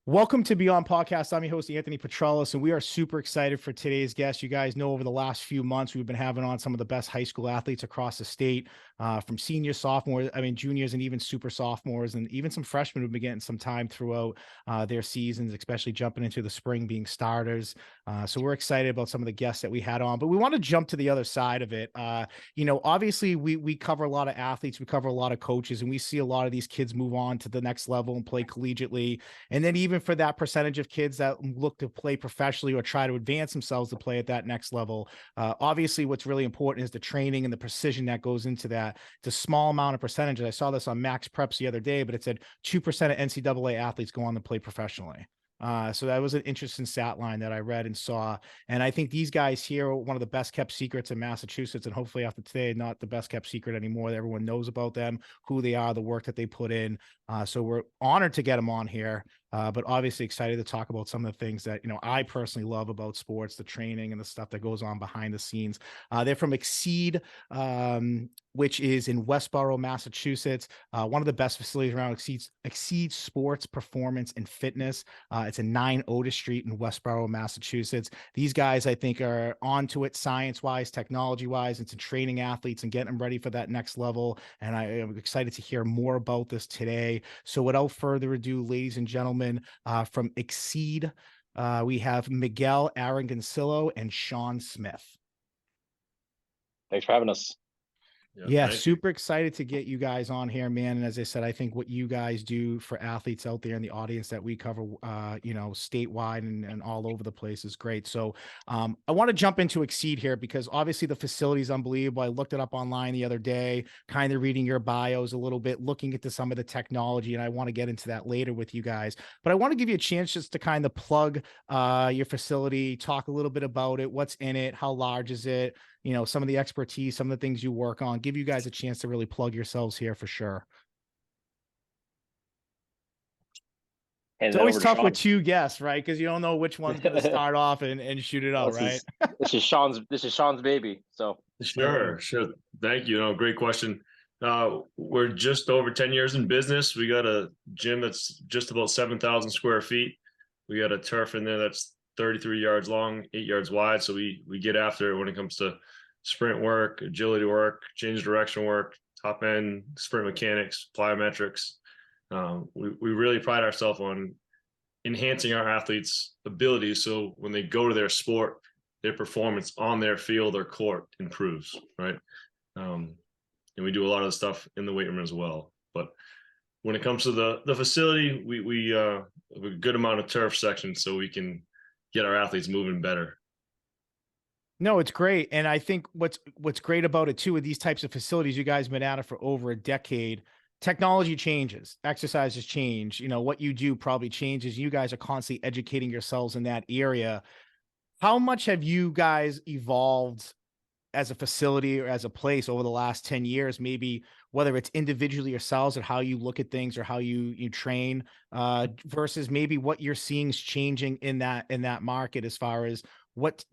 Welcome to Beyond Podcast. I'm your host, Anthony Petralis, and we are super excited for today's guest. You guys know over the last few months, we've been having on some of the best high school athletes across the state, from seniors, sophomores, juniors, and even super sophomores, and even some freshmen who've been getting some time throughout their seasons, especially jumping into the spring being starters. So we're excited about some of the guests that we had on, but we want to jump to the other side of it. Obviously we cover a lot of athletes, we cover a lot of coaches, and we see a lot of these kids move on to the next level and play collegiately. And then even for that percentage of kids that look to play professionally or try to advance themselves to play at that next level, obviously what's really important is the training and the precision that goes into that. It's a small amount of percentages. I saw this on Max Preps the other day, but it said 2% of NCAA athletes go on to play professionally. So that was an interesting stat line that I read and saw. And I think these guys here are one of the best kept secrets in Massachusetts. And hopefully after today, not the best kept secret anymore. Everyone knows about them, who they are, the work that they put in. So we're honored to get them on here. But obviously excited to talk about some of the things that, I personally love about sports, the training and the stuff that goes on behind the scenes. They're from Exceed, which is in Westborough, Massachusetts. One of the best facilities around. Exceed Sports, Performance, and Fitness. It's in 9 Otis Street in Westborough, Massachusetts. These guys, I think, are onto it science-wise, technology-wise, into training athletes and getting them ready for that next level. And I am excited to hear more about this today. So without further ado, ladies and gentlemen, from Exceed, we have Miguel Aragancillo and Sean Smith. Thanks for having us. Yeah, super excited to get you guys on here, man. And as I said, I think what you guys do for athletes out there in the audience that we cover, statewide and all over the place is great. So I want to jump into Exceed here because obviously the facility is unbelievable. I looked it up online the other day, kind of reading your bios a little bit, looking into some of the technology, and I want to get into that later with you guys. But I want to give you a chance just to kind of plug your facility, talk a little bit about it, what's in it, how large is it, some of the expertise, some of the things you work on. Give you guys a chance to really plug yourselves here for sure. It's always tough with two guests, right? Because you don't know which one's going to start off and shoot it out, right? This is Sean's baby. So sure. Thank you. Great question. We're just over 10 years in business. We got a gym that's just about 7,000 square feet. We got a turf in there that's 33 yards long, 8 yards wide. So we get after it when it comes to sprint work, agility work, change direction work, top end, sprint mechanics, plyometrics. We really pride ourselves on enhancing our athletes' abilities so when they go to their sport, their performance on their field or court improves, right? And we do a lot of the stuff in the weight room as well. But when it comes to the facility, we have a good amount of turf sections so we can get our athletes moving better. No, it's great. And I think what's great about it too, with these types of facilities, you guys have been at it for over a decade. Technology changes, exercises change, what you do probably changes. You guys are constantly educating yourselves in that area. How much have you guys evolved as a facility or as a place over the last 10 years, maybe whether it's individually yourselves or how you look at things or how you train, versus maybe what you're seeing is changing in that market as far as what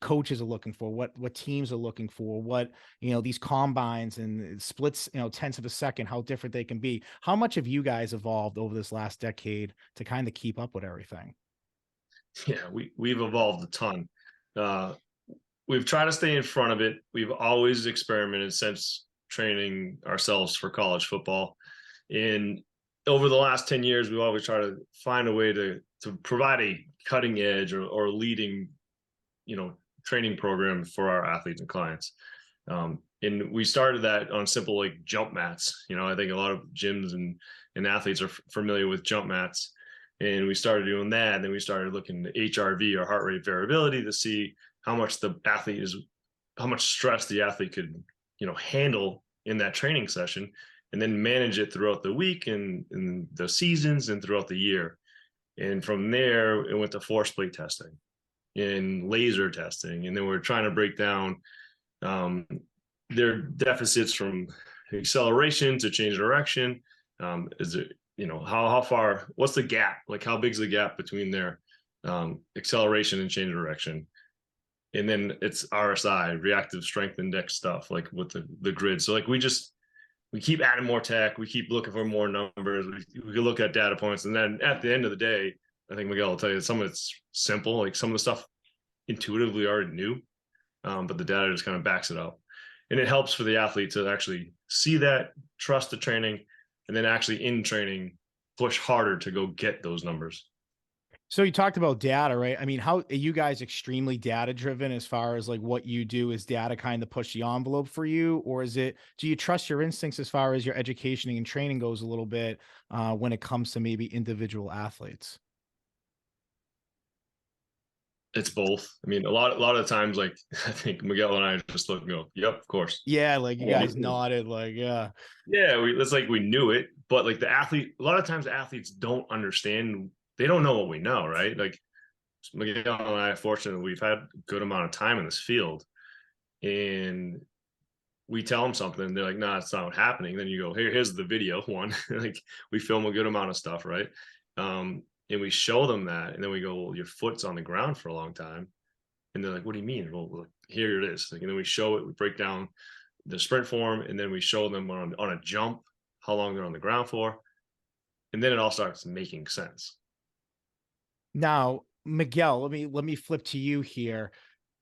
coaches are looking for, what teams are looking for, what, these combines and splits, tenths of a second, how different they can be. How much have you guys evolved over this last decade to kind of keep up with everything? Yeah, we've evolved a ton. We've tried to stay in front of it. We've always experimented since training ourselves for college football. And over the last 10 years, we've always tried to find a way to provide a cutting edge or leading, training program for our athletes and clients. And we started that on simple like jump mats. I think a lot of gyms and athletes are familiar with jump mats. And we started doing that. And then we started looking at HRV or heart rate variability to see how much how much stress the athlete could, handle in that training session, and then manage it throughout the week and the seasons and throughout the year. And from there, it went to force plate testing and laser testing. And then we're trying to break down their deficits from acceleration to change direction. Is it, how far, what's the gap? Like how big is the gap between their acceleration and change direction? And then it's RSI, reactive strength index stuff, like with the grid. So like we just we keep adding more tech. We keep looking for more numbers. We can look at data points. And then at the end of the day, I think Miguel will tell you some of it's simple. Like some of the stuff intuitively already knew, but the data just kind of backs it up. And it helps for the athlete to actually see that, trust the training, and then actually in training, push harder to go get those numbers. So you talked about data, right? I mean, how are you guys extremely data driven as far as like what you do? Is data kind of push the envelope for you, or do you trust your instincts as far as your education and training goes a little bit when it comes to maybe individual athletes? It's both. I mean, a lot of the times, like I think Miguel and I just look and go, "Yep, of course." Yeah, like you Yeah. guys nodded, like yeah. Yeah, it's like we knew it, but like the athlete, a lot of times athletes don't understand. They don't know what we know, right? Like Miguel and I, fortunately, we've had a good amount of time in this field, and we tell them something, they're like, "Nah, it's not happening." Then you go, here's the video one. Like we film a good amount of stuff, right? And we show them that, and then we go, "Well, your foot's on the ground for a long time," and they're like, "What do you mean?" Well, look, here it is. Like, and then we show it, we break down the sprint form, and then we show them on a jump how long they're on the ground for, and then it all starts making sense. Now, Miguel, let me flip to you here.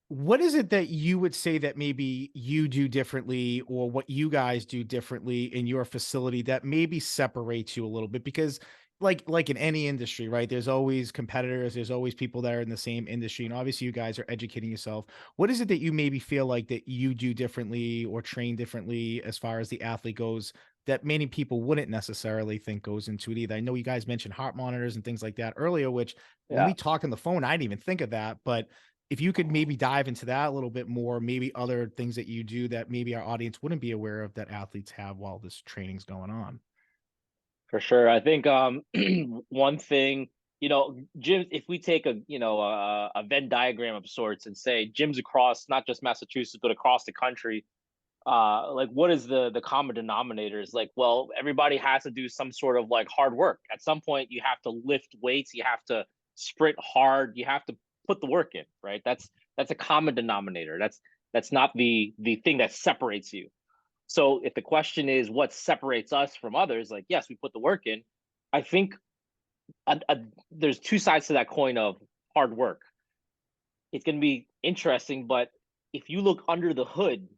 What is it that you would say that maybe you do differently or what you guys do differently in your facility that maybe separates you a little bit? Because like in any industry, right? There's always competitors, there's always people that are in the same industry. And obviously you guys are educating yourself. What is it that you maybe feel like that you do differently or train differently as far as the athlete goes that many people wouldn't necessarily think goes into it either? I know you guys mentioned heart monitors and things like that earlier, which when Yeah. we talk on the phone, I didn't even think of that, but if you could maybe dive into that a little bit more, maybe other things that you do that maybe our audience wouldn't be aware of that athletes have while this training's going on. For sure. I think one thing, gyms, if we take a Venn diagram of sorts and say gyms across not just Massachusetts, but across the country, like what is the common denominator? Is like, well, everybody has to do some sort of like hard work. At some point, you have to lift weights, you have to sprint hard, you have to put the work in, right? That's a common denominator. That's not the thing that separates you. So if the question is what separates us from others, like yes, we put the work in. I think there's two sides to that coin of hard work. It's going to be interesting, but if you look under the hood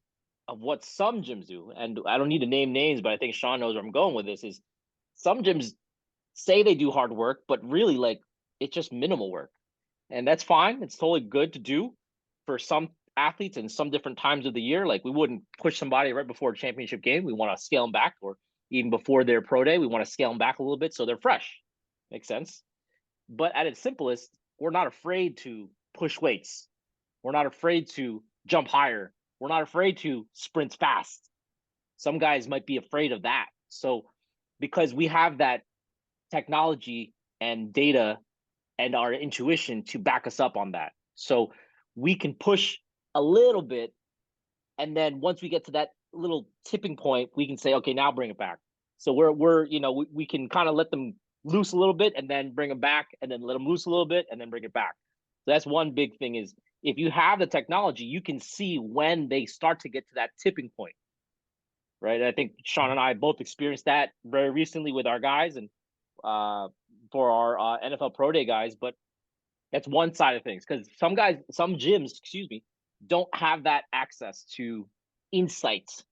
of what some gyms do, and I don't need to name names, but I think Sean knows where I'm going with this, is some gyms say they do hard work, but really like it's just minimal work. And that's fine. It's totally good to do for some athletes in some different times of the year. Like we wouldn't push somebody right before a championship game. We want to scale them back, or even before their pro day, we want to scale them back a little bit so they're fresh. Makes sense. But at its simplest, we're not afraid to push weights. We're not afraid to jump higher. We're not afraid to sprint fast. Some guys might be afraid of that. So because we have that technology and data and our intuition to back us up on that. So we can push a little bit. And then once we get to that little tipping point, we can say, okay, now bring it back. So we can kind of let them loose a little bit and then bring them back and then let them loose a little bit and then bring it back. So that's one big thing is if you have the technology, you can see when they start to get to that tipping point. Right. I think Sean and I both experienced that very recently with our guys and for our NFL Pro Day guys. But that's one side of things because some gyms, don't have that access to insights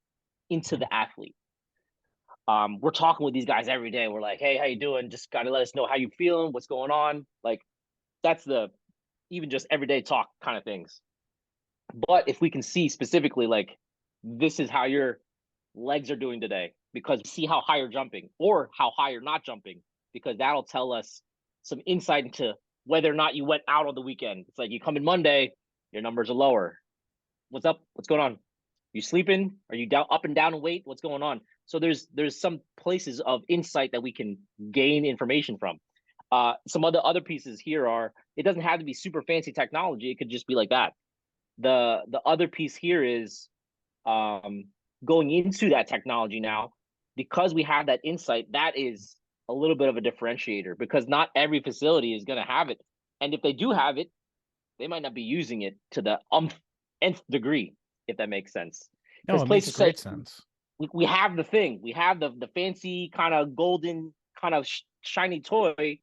into the athlete. We're talking with these guys every day. We're like, hey, how you doing? Just gotta let us know how you feeling, what's going on. Like that's the even just everyday talk kind of things. But if we can see specifically, like, this is how your legs are doing today, because see how high you're jumping or how high you're not jumping, because that'll tell us some insight into whether or not you went out on the weekend. It's like you come in Monday, your numbers are lower. What's up? What's going on? You sleeping? Are you down up and down in weight? What's going on? So there's some places of insight that we can gain information from. Some other pieces here are it doesn't have to be super fancy technology. It could just be like that. The other piece here is going into that technology now, because we have that insight, that is a little bit of a differentiator because not every facility is going to have it. And if they do have it, they might not be using it to the nth degree, if that makes sense. No, Because it makes places great say, sense. we have the thing. We have the fancy kind of golden kind of shiny toy,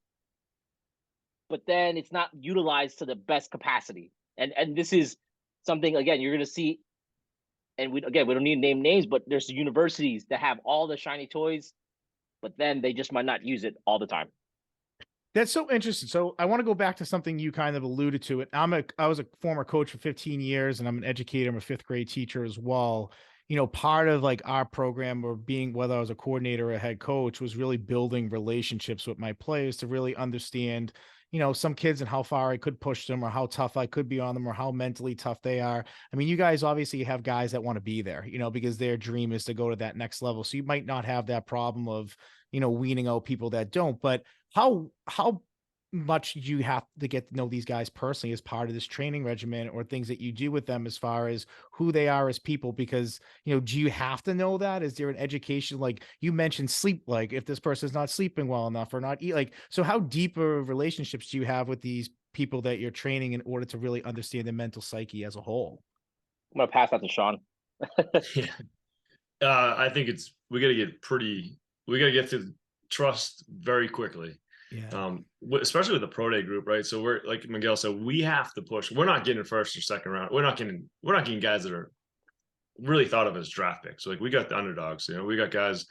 but then it's not utilized to the best capacity. And this is something, again, you're going to see. And we don't need to name names, but there's universities that have all the shiny toys, but then they just might not use it all the time. That's so interesting. So I want to go back to something you kind of alluded to. It. I was a former coach for 15 years, and I'm an educator. I'm a fifth grade teacher as well. You know, part of like our program, or being, whether I was a coordinator or a head coach, was really building relationships with my players to really understand, you know, some kids and how far I could push them, or how tough I could be on them, or how mentally tough they are. I mean, you guys obviously have guys that want to be there, you know, because their dream is to go to that next level. So you might not have that problem of, you know, weaning out people that don't. But how much do you have to get to know these guys personally as part of this training regimen, or things that you do with them as far as who they are as people? Because, you know, do you have to know that? Is there an education, like you mentioned sleep, like if this person's not sleeping well enough or not eat, like, so how deep of relationships do you have with these people that you're training in order to really understand the mental psyche as a whole? I'm gonna pass that to Sean. Yeah. I think we got to get to trust very quickly. Yeah. Especially with the pro day group, right? So we're, like Miguel said, we have to push. We're not getting first or second round. We're not getting guys that are really thought of as draft picks. Like, we got the underdogs, you know, we got guys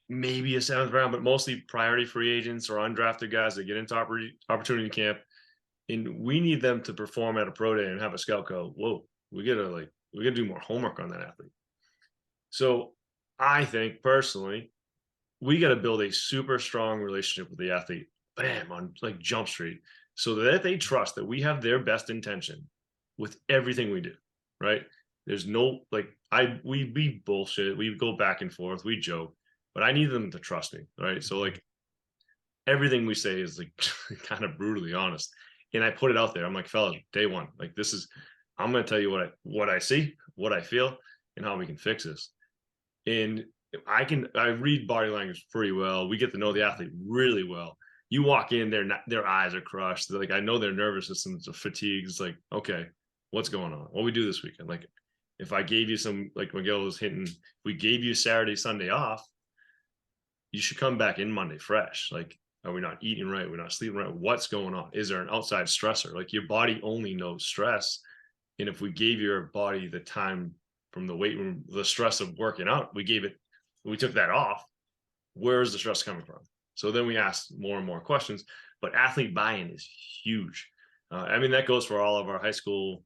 maybe a seventh round, but mostly priority free agents or undrafted guys that get into opportunity camp. And we need them to perform at a pro day and have a scout go, whoa, we gotta do more homework on that athlete. So I think personally, we got to build a super strong relationship with the athlete, bam, on like Jump Street, so that they trust that we have their best intention with everything we do, right? There's no, like, we bullshit, we go back and forth, we joke, but I need them to trust me, right? So like, everything we say is like kind of brutally honest, and I put it out there. I'm like, fellas, day one, like, I'm going to tell you what I see, what I feel, and how we can fix this. And I read body language pretty well. We get to know the athlete really well. You walk in, their eyes are crushed. They're like, I know their nervous system's fatigued. It's like, okay, what's going on? What we do this weekend? Like, if I gave you some, like Miguel was hinting, if we gave you Saturday, Sunday off, you should come back in Monday fresh. Like, are we not eating right? We're not sleeping right. What's going on? Is there an outside stressor? Like, your body only knows stress. And if we gave your body the time from the weight room, the stress of working out, we took that off. Where's the stress coming from? So then we ask more and more questions, but athlete buy-in is huge. I mean, that goes for all of our high school,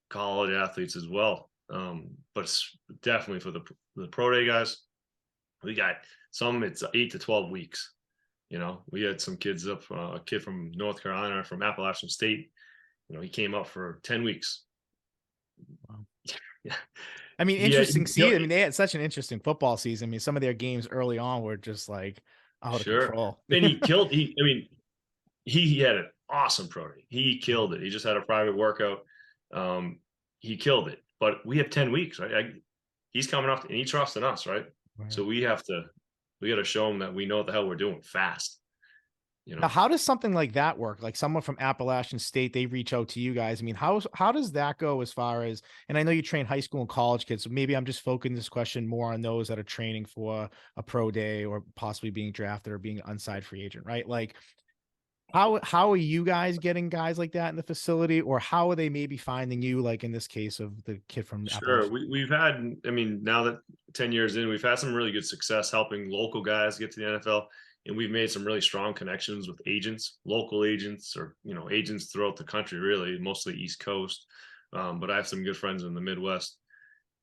college athletes as well. But it's definitely for the pro day guys. We got some, it's 8 to 12 weeks. You know, we had some kids up, a kid from North Carolina, from Appalachian State. You know, he came up for 10 weeks. Wow. Yeah. I mean, Yeah, interesting season. I mean, they had such an interesting football season. I mean, some of their games early on were just like out of sure. control. And he had an awesome pro day. He killed it. He just had a private workout. He killed it. But we have 10 weeks, right? He's coming up, and he trusts in us, right? Right. So we got to show him that we know what the hell we're doing fast. You Now, know, how does something like that work? Like someone from Appalachian State, they reach out to you guys. I mean, how does that go as far as, and I know you train high school and college kids, so maybe I'm just focusing this question more on those that are training for a pro day or possibly being drafted or being an unsigned free agent, right? Like, how are you guys getting guys like that in the facility, or how are they maybe finding you, like in this case of the kid from sure. Appalachian? We've had, I mean, now that 10 years in, we've had some really good success helping local guys get to the NFL. And we've made some really strong connections with agents, local agents, or, you know, agents throughout the country, really, mostly East Coast. But I have some good friends in the Midwest.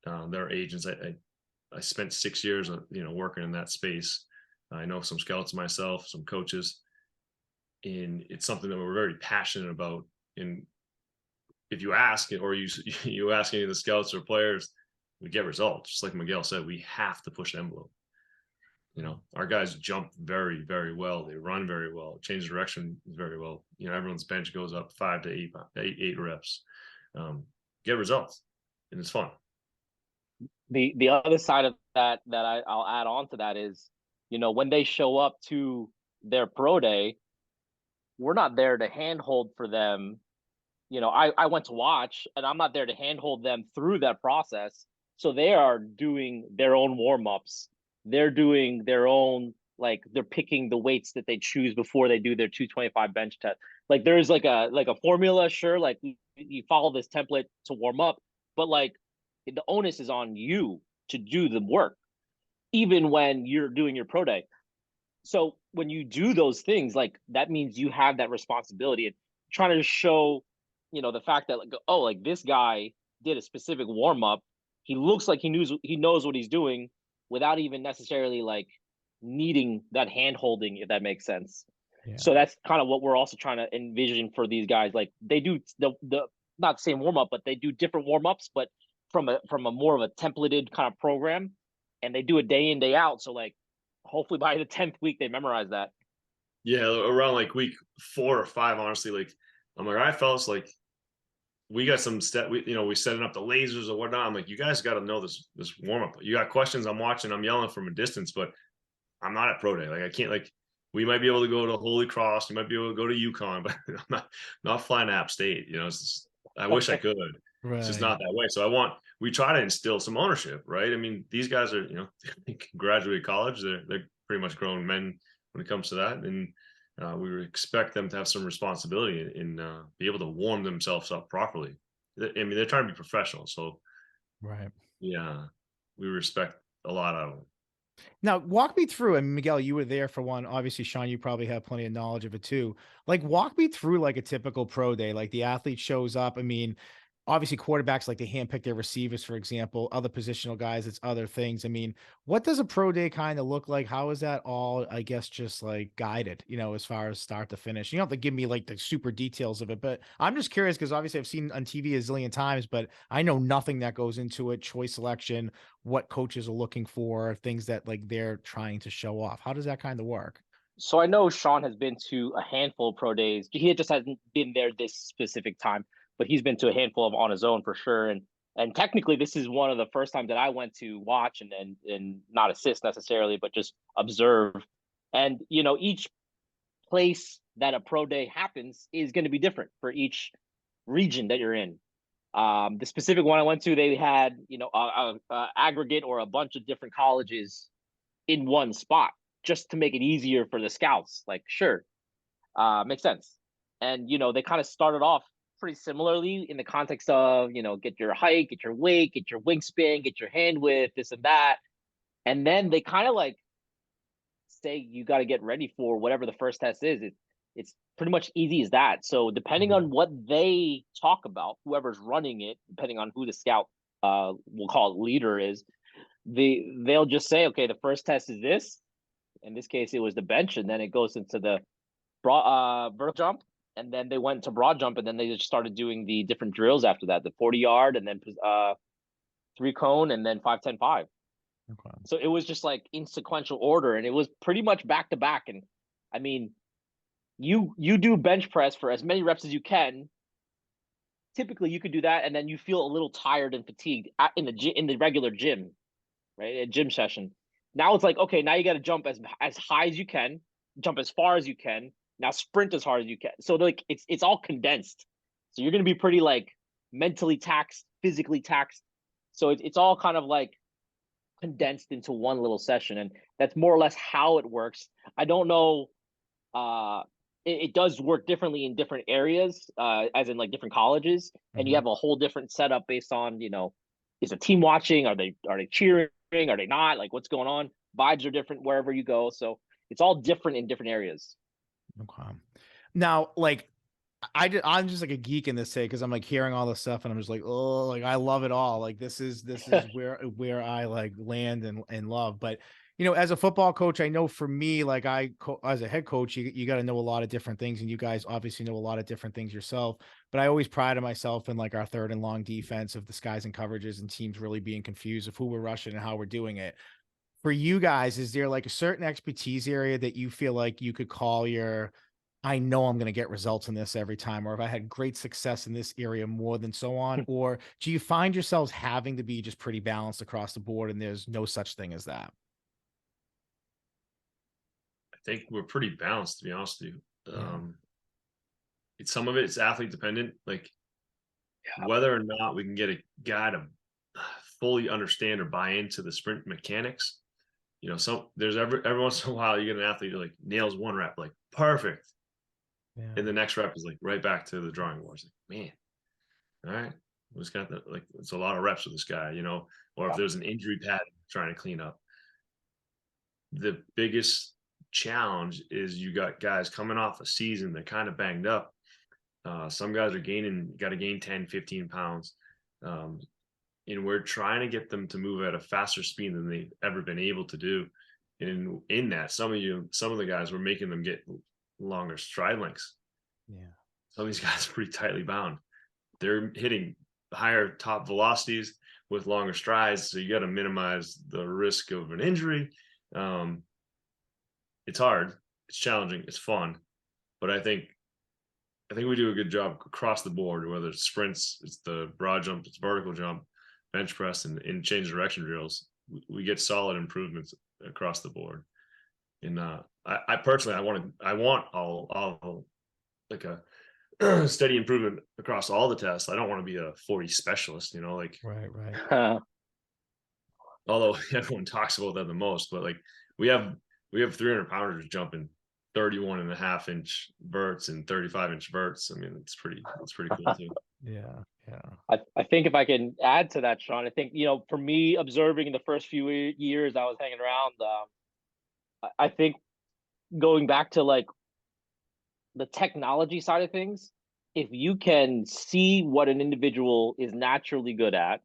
They're agents. I spent 6 years, you know, working in that space. I know some scouts myself, some coaches, and it's something that we're very passionate about. And if you ask it, or you ask any of the scouts or players, we get results. Just like Miguel said, we have to push the envelope. You know, our guys jump very, very well. They run very well, change direction very well. You know, everyone's bench goes up 5 to 8 reps. Get results, and it's fun. The other side of that I'll add on to that is, you know, when they show up to their pro day, we're not there to handhold for them. You know, I went to watch, and I'm not there to handhold them through that process. So they are doing their own warm-ups. They're doing their own, like they're picking the weights that they choose before they do their 225 bench test. Like there's like a formula, sure, like you follow this template to warm up, but like the onus is on you to do the work, even when you're doing your pro day. So when you do those things, like that means you have that responsibility and trying to show, the fact that like, oh, like this guy did a specific warm up. He looks like he knows what he's doing without even necessarily like needing that hand holding, if that makes sense. Yeah. So that's kind of what we're also trying to envision for these guys. Like they do the not the same warm up, but they do different warm ups, but from a more of a templated kind of program, and they do it day in day out. So like hopefully by the 10th week they memorize that. Yeah, around like week 4 or 5, honestly, like I'm like, all right, fellas, like we got some we setting up the lasers or whatnot. I'm like, you guys got to know this warm up. You got questions? I'm watching. I'm yelling from a distance, but I'm not at pro day. Like I can't. Like we might be able to go to Holy Cross. We might be able to go to UConn, but I'm not flying to App State. I wish I could. It's just Right. not that way. So we try to instill some ownership, right? I mean, these guys are, graduate college. They're pretty much grown men when it comes to that, and we expect them to have some responsibility and be able to warm themselves up properly. I mean, they're trying to be professional, so Right. yeah, we respect a lot of them. Now, walk me through, and Miguel, you were there for one. Obviously, Sean, you probably have plenty of knowledge of it too. Like, walk me through like a typical pro day. Like the athlete shows up. I mean, obviously quarterbacks like they handpick their receivers, for example, other positional guys, it's other things. I mean, what does a pro day kind of look like? How is that all, I guess, just like guided, as far as start to finish? You don't have to give me like the super details of it, but I'm just curious because obviously I've seen on TV a zillion times, but I know nothing that goes into it, choice selection, what coaches are looking for, things that like they're trying to show off. How does that kind of work? So I know Sean has been to a handful of pro days. He just hasn't been there this specific time, but he's been to a handful of on his own for sure. And technically, this is one of the first times that I went to watch and not assist necessarily, but just observe. And each place that a pro day happens is going to be different for each region that you're in. The specific one I went to, they had a aggregate or a bunch of different colleges in one spot just to make it easier for the scouts. Like, sure, makes sense. And they kind of started off pretty similarly in the context of get your height, get your weight, get your wingspan, get your hand width, this and that. And then they kind of like say you got to get ready for whatever the first test is. It's pretty much easy as that. So depending on what they talk about, whoever's running it, depending on who the scout we'll call it leader is, they'll just say, okay, the first test is this. In this case, it was the bench, and then it goes into the broad vertical jump, and then they went to broad jump, and then they just started doing the different drills after that, the 40-yard, and then 3 cone, and then 5, 10, 5. Okay. So it was just like in sequential order, and it was pretty much back to back. And I mean, you do bench press for as many reps as you can. Typically, you could do that, and then you feel a little tired and fatigued in the regular gym, right? A gym session. Now it's like, okay, now you got to jump as high as you can, jump as far as you can. Now sprint as hard as you can. So like it's all condensed. So you're gonna be pretty like mentally taxed, physically taxed. So it's all kind of like condensed into one little session, and that's more or less how it works. I don't know. It does work differently in different areas, as in like different colleges, and you have a whole different setup based on is a team watching? Are they cheering? Are they not? Like what's going on? Vibes are different wherever you go, so it's all different in different areas. Okay. Now, like, I'm just like a geek in this say because I'm like hearing all this stuff and I'm just like, oh, like I love it all. Like this is where I like land and love. But as a football coach, I know for me, like as a head coach, you got to know a lot of different things, and you guys obviously know a lot of different things yourself. But I always prided myself in like our third and long defense of disguise and coverages and teams really being confused of who we're rushing and how we're doing it. For you guys, is there like a certain expertise area that you feel like you could call I know I'm going to get results in this every time, or if I had great success in this area more than so on? Or do you find yourselves having to be just pretty balanced across the board and there's no such thing as that? I think we're pretty balanced, to be honest with you. Yeah. Some of it's athlete dependent, like whether or not we can get a guy to fully understand or buy into the sprint mechanics. You know, there's every once in a while you get an athlete who like nails one rep, like perfect. Yeah. And the next rep is like right back to the drawing boards. Like, man, all right. We just got like it's a lot of reps with this guy, you know, or if there's an injury pattern trying to clean up. The biggest challenge is you got guys coming off a season, they're kind of banged up. Some guys are got to gain 10, 15 pounds. And we're trying to get them to move at a faster speed than they've ever been able to do. And in that, some of the guys, we're making them get longer stride lengths. Yeah. Some of these guys are pretty tightly bound. They're hitting higher top velocities with longer strides. So you got to minimize the risk of an injury. It's hard, it's challenging, it's fun, but I think we do a good job across the board, whether it's sprints, it's the broad jump, it's vertical jump, bench press, and change direction drills. We get solid improvements across the board. And I personally, I want all like a steady improvement across all the tests. I don't want to be a 40 specialist, you know, like Right. although everyone talks about that the most, but like we have 300 pounders jumping 31.5-inch verts and 35-inch verts. I mean, it's pretty cool too. Yeah. Yeah. I think if I can add to that, Sean, I think, you know, for me observing in the first few years I was hanging around, I think going back to like the technology side of things, if you can see what an individual is naturally good at,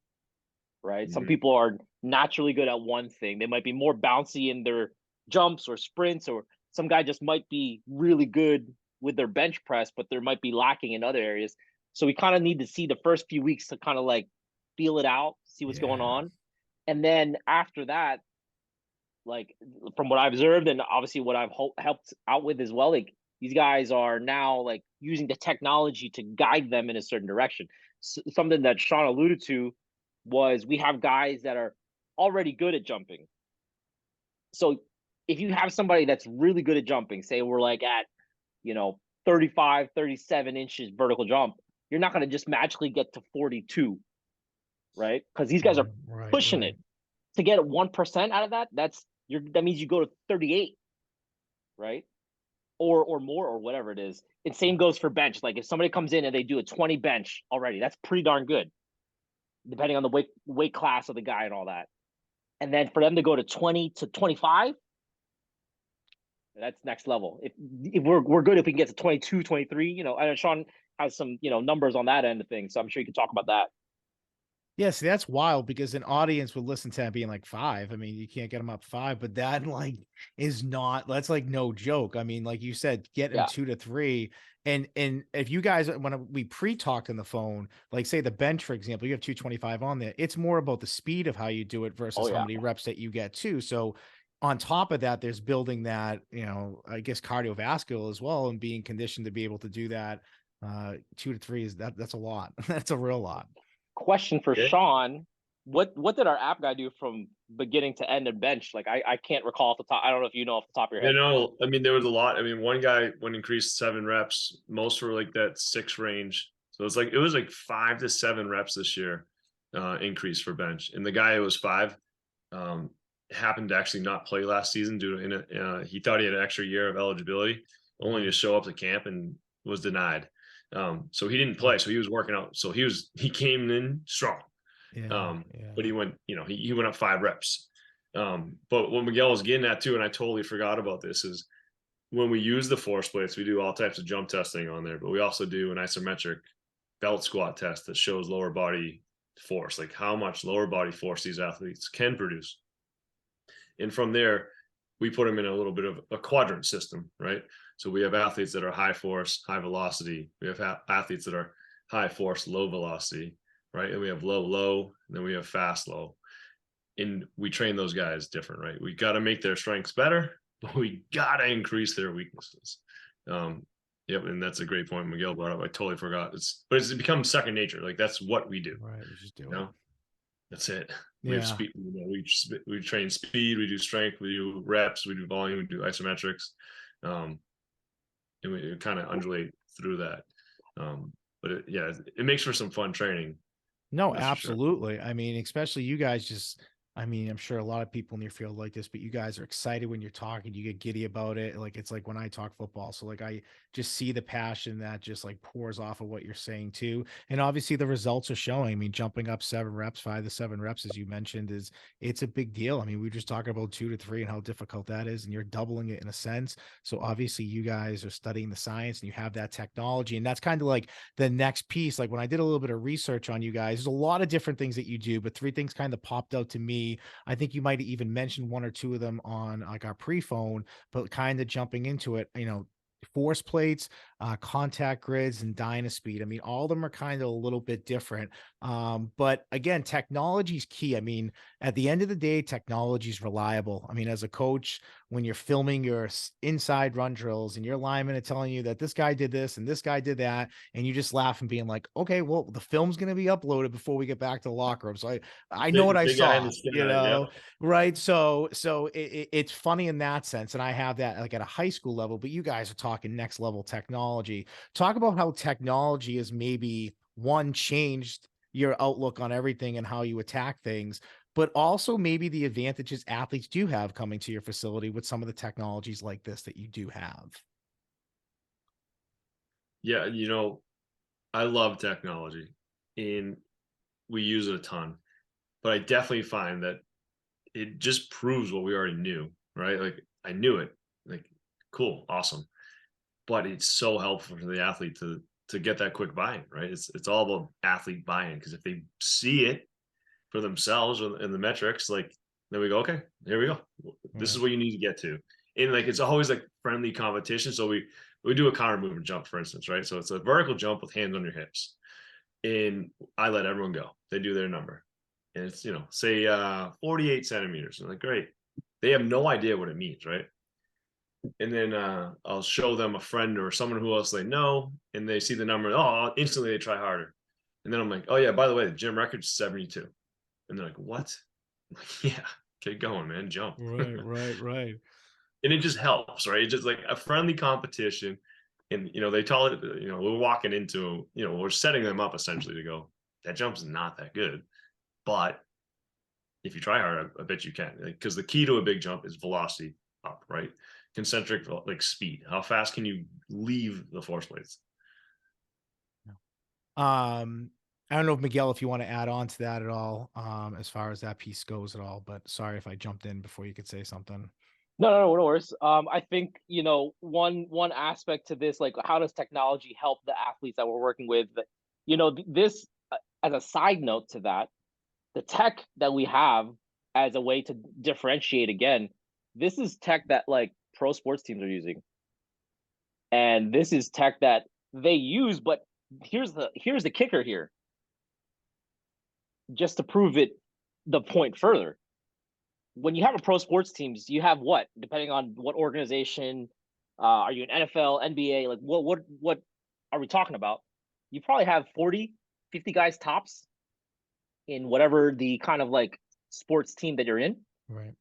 right? Some people are naturally good at one thing. They might be more bouncy in their jumps or sprints, or some guy just might be really good with their bench press, but there might be lacking in other areas. So we kind of need to see the first few weeks to kind of like feel it out, see what's going on. And then after that, like from what I've observed and obviously what I've helped out with as well, like these guys are now like using the technology to guide them in a certain direction. Something that Sean alluded to was we have guys that are already good at jumping. So if you have somebody that's really good at jumping, say we're like at, you know, 35, 37 inches vertical jump, you're not going to just magically get to 42, right? Because these guys are pushing it. To get 1% out of that, that means you go to 38, right? Or more, or whatever it is. And same goes for bench. Like if somebody comes in and they do a 20 bench already, that's pretty darn good, depending on the weight class of the guy and all that. And then for them to go to 20 to 25, that's next level. If we're good if we can get to 22, 23, you know, I know Sean has some, you know, numbers on that end of things, so I'm sure you can talk about that. Yeah, see, that's wild because an audience would listen to that being like 5. I mean, you can't get them up 5, but that like that's like no joke. I mean, like you said, get them 2 to 3. And if you guys, when we pre-talked on the phone, like say the bench, for example, you have 225 on there, it's more about the speed of how you do it versus how many reps that you get too. So on top of that, there's building that, you know, I guess cardiovascular as well, and being conditioned to be able to do that. 2 to 3 is that's a lot. That's a real lot. Question for Sean: What did our app guy do from beginning to end and bench? Like I can't recall off the top. I don't know if you know off the top of your head. You know, I mean, there was a lot. I mean, one guy went increased 7 reps. Most were like that 6 range. So it was like 5 to 7 reps this year increase for bench. And the guy who was 5 happened to actually not play last season due to he thought he had an extra year of eligibility, only to show up to camp and was denied. So he didn't play. So he was working out. So he came in strong. But he went, you know, he went up 5 reps. But what Miguel was getting at too, and I totally forgot about this, is when we use the force plates, we do all types of jump testing on there, but we also do an isometric belt squat test that shows lower body force, like how much lower body force these athletes can produce. And from there, we put them in a little bit of a quadrant system, right? So we have athletes that are high force, high velocity. We have athletes that are high force, low velocity, right? And we have low, low, and then we have fast, low. And we train those guys different, right? We got to make their strengths better, but we got to increase their weaknesses. Yep, and that's a great point Miguel brought up. I totally forgot. But it's become second nature. Like that's what we do. Right, we just do it. Know? That's it. Yeah. We have speed. You know, we train speed. We do strength. We do reps. We do volume. We do isometrics, and we kind of undulate through that. But it makes for some fun training. No, That's for sure. absolutely. I mean, especially you guys just, I mean, I'm sure a lot of people in your field like this, but you guys are excited when you're talking, you get giddy about it. Like it's like when I talk football. So like I just see the passion that just like pours off of what you're saying too. And obviously the results are showing. I mean, jumping up 7 reps, 5 to 7 reps, as you mentioned, is it's a big deal. I mean, we were just talking about 2 to 3 and how difficult that is, and you're doubling it in a sense. So obviously you guys are studying the science and you have that technology. And that's kind of like the next piece. Like when I did a little bit of research on you guys, there's a lot of different things that you do, but 3 things kind of popped out to me. I think you might have even mentioned 1 or 2 of them on like our pre-phone, but kind of jumping into it, force plates, contact grids, and Dynaspeed. I mean, all of them are kind of a little bit different. But again, technology is key. I mean, at the end of the day, technology is reliable. I mean, as a coach, when you're filming your inside run drills and your linemen are telling you that this guy did this and this guy did that, and you just laugh and being like, okay, well, the film's going to be uploaded before we get back to the locker room. So I know what I Big eye in saw, the sky. Yep. right? So it's funny in that sense. And I have that like at a high school level, but you guys are talking next level technology. Talk about how technology has maybe one changed your outlook on everything and how you attack things, but also maybe the advantages athletes do have coming to your facility with some of the technologies like this that you do have. Yeah, I love technology and we use it a ton, but I definitely find that it just proves what we already knew, right? Like I knew it. Like cool, awesome. But it's so helpful for the athlete to get that quick buy-in, right? It's all about athlete buy-in because if they see it for themselves in the metrics, like then we go, okay, here we go. This is Right. what you need to get to. And like it's always like friendly competition. So we do a counter movement jump, for instance, right? So it's a vertical jump with hands on your hips. And I let everyone go. They do their number. And it's, say 48 centimeters. And like, great. They have no idea what it means, right? And then I'll show them a friend or someone who else they know, and they see the number. Oh, instantly they try harder. And then I'm like, oh yeah, by the way, the gym record's 72. And they're like, what? I'm like, yeah, get going, man, jump. Right, right, right. And it just helps, right? It's just like a friendly competition. And they tell it, we're walking into, we're setting them up essentially to go, that jump's not that good. But if you try hard, I bet you can. Because the key to a big jump is velocity up, right? Concentric like speed. How fast can you leave the force plates? I don't know if Miguel, if you want to add on to that at all, as far as that piece goes at all, but sorry if I jumped in before you could say something. No worries. I think one aspect to this, like how does technology help the athletes that we're working with? This as a side note to that, the tech that we have as a way to differentiate again, this is tech that like pro sports teams are using, and this is tech that they use. But here's the kicker here, just to prove it the point further. When you have a pro sports teams, you have what, depending on what organization, are you an NFL, NBA, like what are we talking about? You probably have 40, 50 guys tops in whatever the kind of like sports team that you're in, Right.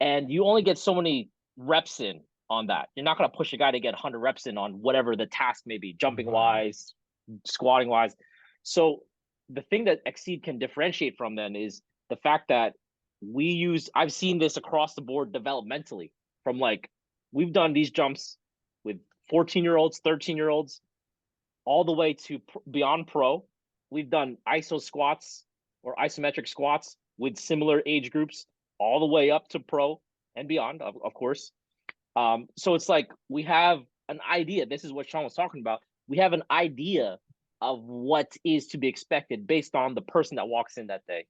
and you only get so many reps in on that. You're not going to push a guy to get 100 reps in on whatever the task may be, jumping Right. wise, squatting wise. So the thing that Exceed can differentiate from then is the fact that I've seen this across the board developmentally, from like, we've done these jumps with 14-year-olds, 13-year-olds, all the way to beyond pro. We've done iso squats or isometric squats with similar age groups, all the way up to pro and beyond, of course. So it's like we have an idea. This is what Sean was talking about. We have an idea of what is to be expected based on the person that walks in that day.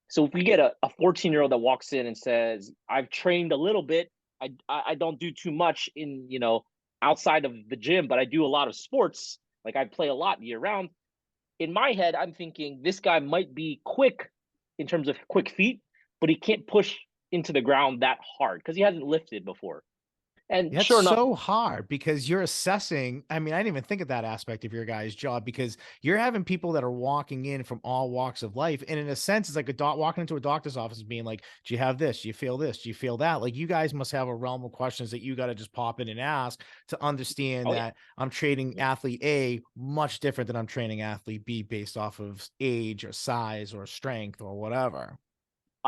So if we get a 14-year-old that walks in and says, I've trained a little bit, I don't do too much in, outside of the gym, but I do a lot of sports. Like I play a lot year round. In my head, I'm thinking this guy might be quick in terms of quick feet, but he can't push into the ground that hard because he hasn't lifted before. And That's sure enough, so hard because you're assessing. I mean, I didn't even think of that aspect of your guy's job because you're having people that are walking in from all walks of life. And in a sense, it's like a walking into a doctor's office and being like, do you have this? Do you feel this? Do you feel that? Like you guys must have a realm of questions that you got to just pop in and ask to understand oh yeah. that I'm training athlete A much different than I'm training athlete B based off of age or size or strength or whatever.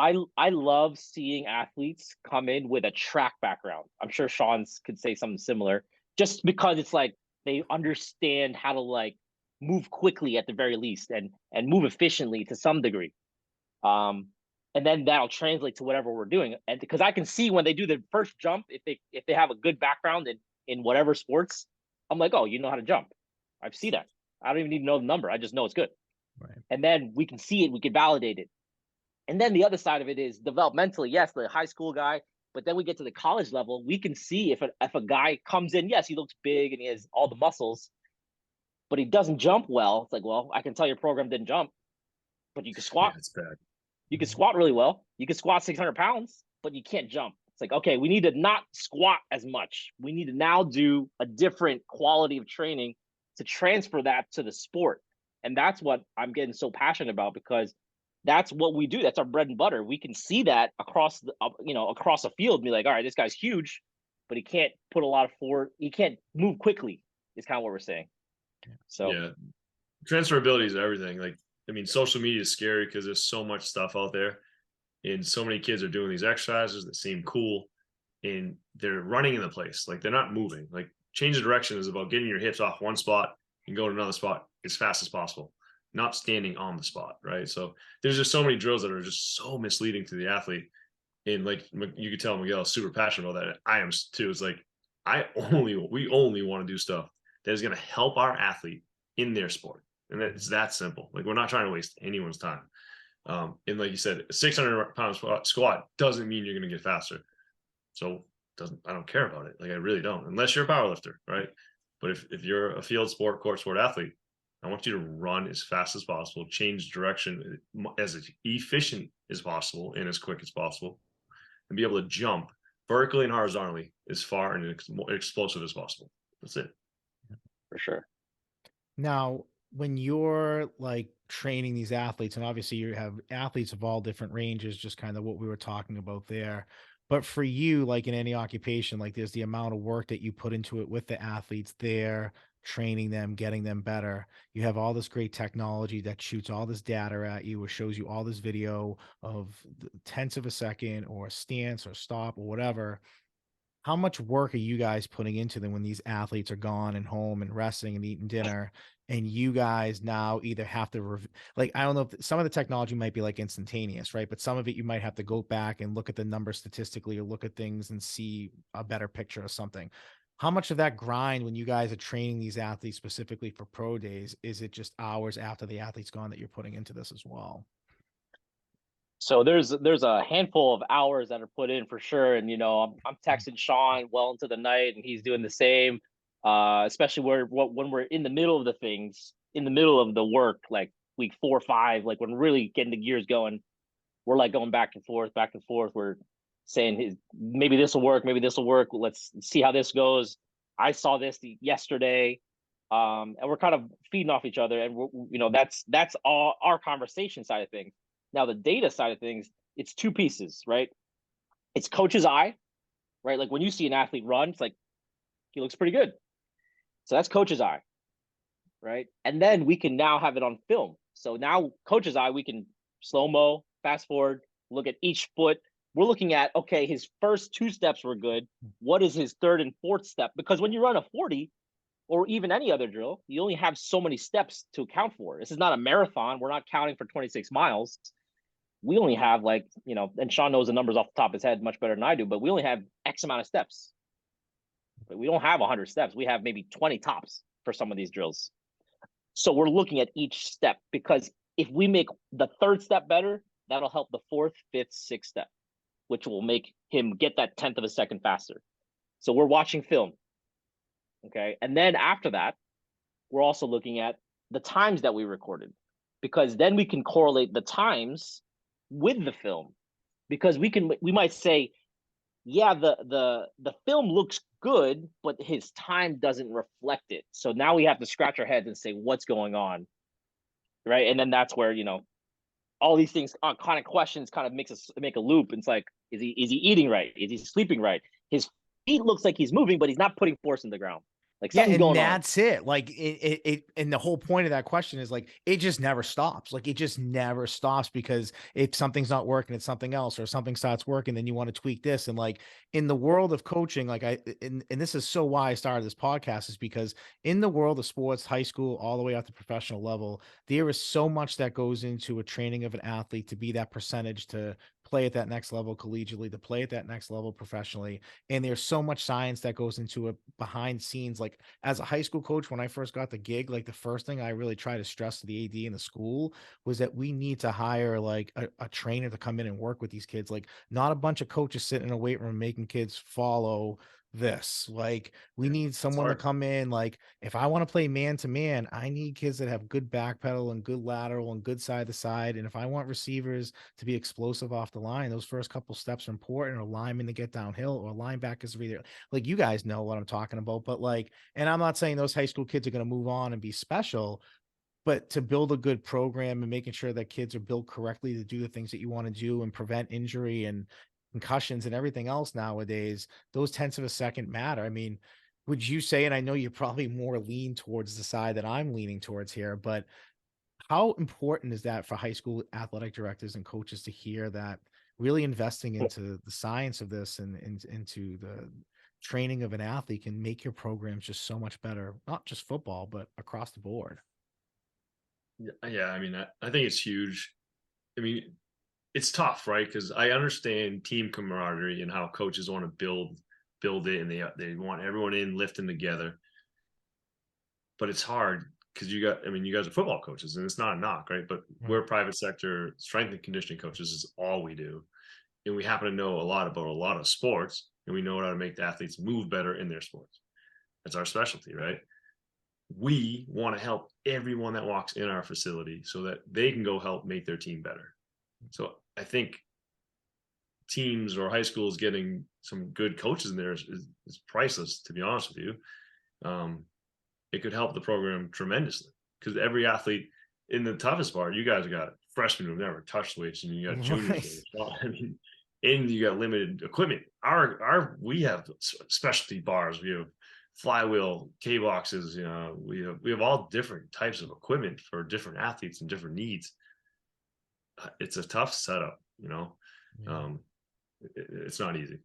I love seeing athletes come in with a track background. I'm sure Sean's could say something similar, just because it's like they understand how to like move quickly at the very least and move efficiently to some degree. Um, and then that'll translate to whatever we're doing. And because I can see when they do the first jump, if they have a good background in whatever sports, I'm like, oh, you know how to jump. I see that. I don't even need to know the number. I just know it's good. Right. And then we can see it, we can validate it. And then the other side of it is developmentally, yes, the high school guy, but then we get to the college level, we can see if a guy comes in, yes, he looks big and he has all the muscles, but he doesn't jump well. It's like, well, I can tell your program didn't jump, but you can Yeah, squat. it's bad. You can squat really well. You can squat 600 pounds, but you can't jump. It's like, okay, we need to not squat as much. We need to now do a different quality of training to transfer that to the sport. And that's what I'm getting so passionate about because that's what we do. That's our bread and butter. We can see that across the, across a field and be like, all right, this guy's huge, but he can't put a lot of forward. He can't move quickly is kind of what we're saying. So Yeah, transferability is everything. Like, I mean, social media is scary because there's so much stuff out there, and so many kids are doing these exercises that seem cool, and they're running in the place. Like they're not moving. Like change of direction is about getting your hips off one spot and go to another spot as fast as possible, not standing on the spot, right? So there's just so many drills that are just so misleading to the athlete. And like you could tell Miguel is super passionate about that. I am too. It's like we only want to do stuff that is going to help our athlete in their sport. And it's that simple. Like we're not trying to waste anyone's time. And like you said, a 600-pound squat doesn't mean you're going to get faster. So I don't care about it. Like I really don't, unless you're a power lifter, right? But if you're a field sport, court sport athlete, I want you to run as fast as possible, change direction as efficient as possible and as quick as possible, and be able to jump vertically and horizontally as far and explosive as possible. That's it. for sure. Now, when you're like training these athletes, and obviously you have athletes of all different ranges, just kind of what we were talking about there. But for you, like in any occupation, like there's the amount of work that you put into it with the athletes there, training them, getting them better. You have all this great technology that shoots all this data at you, or shows you all this video of tenths of a second or stance or stop or whatever. How much work are you guys putting into them when these athletes are gone and home and resting and eating dinner, and you guys now either have to like, I don't know if some of the technology might be like instantaneous, right? But some of it you might have to go back and look at the numbers statistically or look at things and see a better picture of something. How much of that grind when you guys are training these athletes specifically for pro days, is it just hours after the athlete's gone that you're putting into this as well? So there's a handful of hours that are put in for sure, and I'm texting Sean well into the night, and he's doing the same. Especially when we're in the middle of the things, in the middle of the work, like week 4 or 5, like when really getting the gears going, we're like going back and forth, back and forth. We're saying maybe this will work, maybe this will work. Let's see how this goes. I saw this yesterday, and we're kind of feeding off each other, and that's all our conversation side of things. Now, the data side of things, it's two pieces, right? It's coach's eye, right? Like when you see an athlete run, it's like, he looks pretty good. So that's coach's eye, right? And then we can now have it on film. So now coach's eye, we can slow-mo, fast forward, look at each foot. We're looking at, okay, his first 2 steps were good. What is his third and fourth step? Because when you run a 40 or even any other drill, you only have so many steps to account for. This is not a marathon. We're not counting for 26 miles. We only have and Sean knows the numbers off the top of his head much better than I do, but we only have X amount of steps. But we don't have 100 steps. We have maybe 20 tops for some of these drills. So we're looking at each step, because if we make the third step better, that'll help the fourth, fifth, sixth step, which will make him get that 10th of a second faster. So we're watching film. Okay. And then after that, we're also looking at the times that we recorded, because then we can correlate the times with the film, because we might say yeah, the film looks good, but his time doesn't reflect it. So now we have to scratch our heads and say what's going on, right? And then that's where all these things, kind of questions, kind of make a loop. It's like, is he eating right? Is he sleeping right? His feet looks like he's moving, but he's not putting force in the ground. Like Yeah, something's and going on. that's it. Like and the whole point of that question is like it just never stops. Like it just never stops because if something's not working, it's something else, or something starts working, then you want to tweak this. And like in the world of coaching, like and this is so why I started this podcast is because in the world of sports, high school, all the way up to professional level, there is so much that goes into a training of an athlete to be that percentage to play at that next level collegiately, to play at that next level professionally. And there's so much science that goes into it behind scenes. Like as a high school coach, when I first got the gig, like the first thing I really tried to stress to the AD in the school was that we need to hire like a trainer to come in and work with these kids. Like not a bunch of coaches sitting in a weight room making kids follow this. Like we need It's someone to hard. come in. Like if I want to play man to man, I need kids that have good back pedal and good lateral and good side to side. And if I want receivers to be explosive off the line, those first couple steps are important, or linemen to get downhill, or linebackers to be like you guys know what I'm talking about. But like, and I'm not saying those high school kids are going to move on and be special, but to build a good program and making sure that kids are built correctly to do the things that you want to do and prevent injury and concussions and everything else nowadays, those tenths of a second matter. I mean, would you say, and I know you're probably more lean towards the side that I'm leaning towards here, but how important is that for high school athletic directors and coaches to hear that really investing into the science of this and into the training of an athlete can make your programs just so much better, not just football, but across the board? Yeah, I mean, I think it's huge. I mean, it's tough, right? Because I understand team camaraderie and how coaches want to build it, and they want everyone in lifting together. But it's hard because I mean, you guys are football coaches, and it's not a knock, right? But Right. we're private sector strength and conditioning coaches is all we do, and we happen to know a lot about a lot of sports, and we know how to make the athletes move better in their sports. That's our specialty, right? We want to help everyone that walks in our facility so that they can go help make their team better. So I think teams or high schools getting some good coaches in there is priceless, to be honest with you. It could help the program tremendously because every athlete in the toughest part, you guys got freshmen who've never touched weights, and you got juniors. Right. I mean, and you got limited equipment. We have specialty bars. We have flywheel, K boxes. We have all different types of equipment for different athletes and different needs. It's a tough setup. Yeah. Um, it's not easy.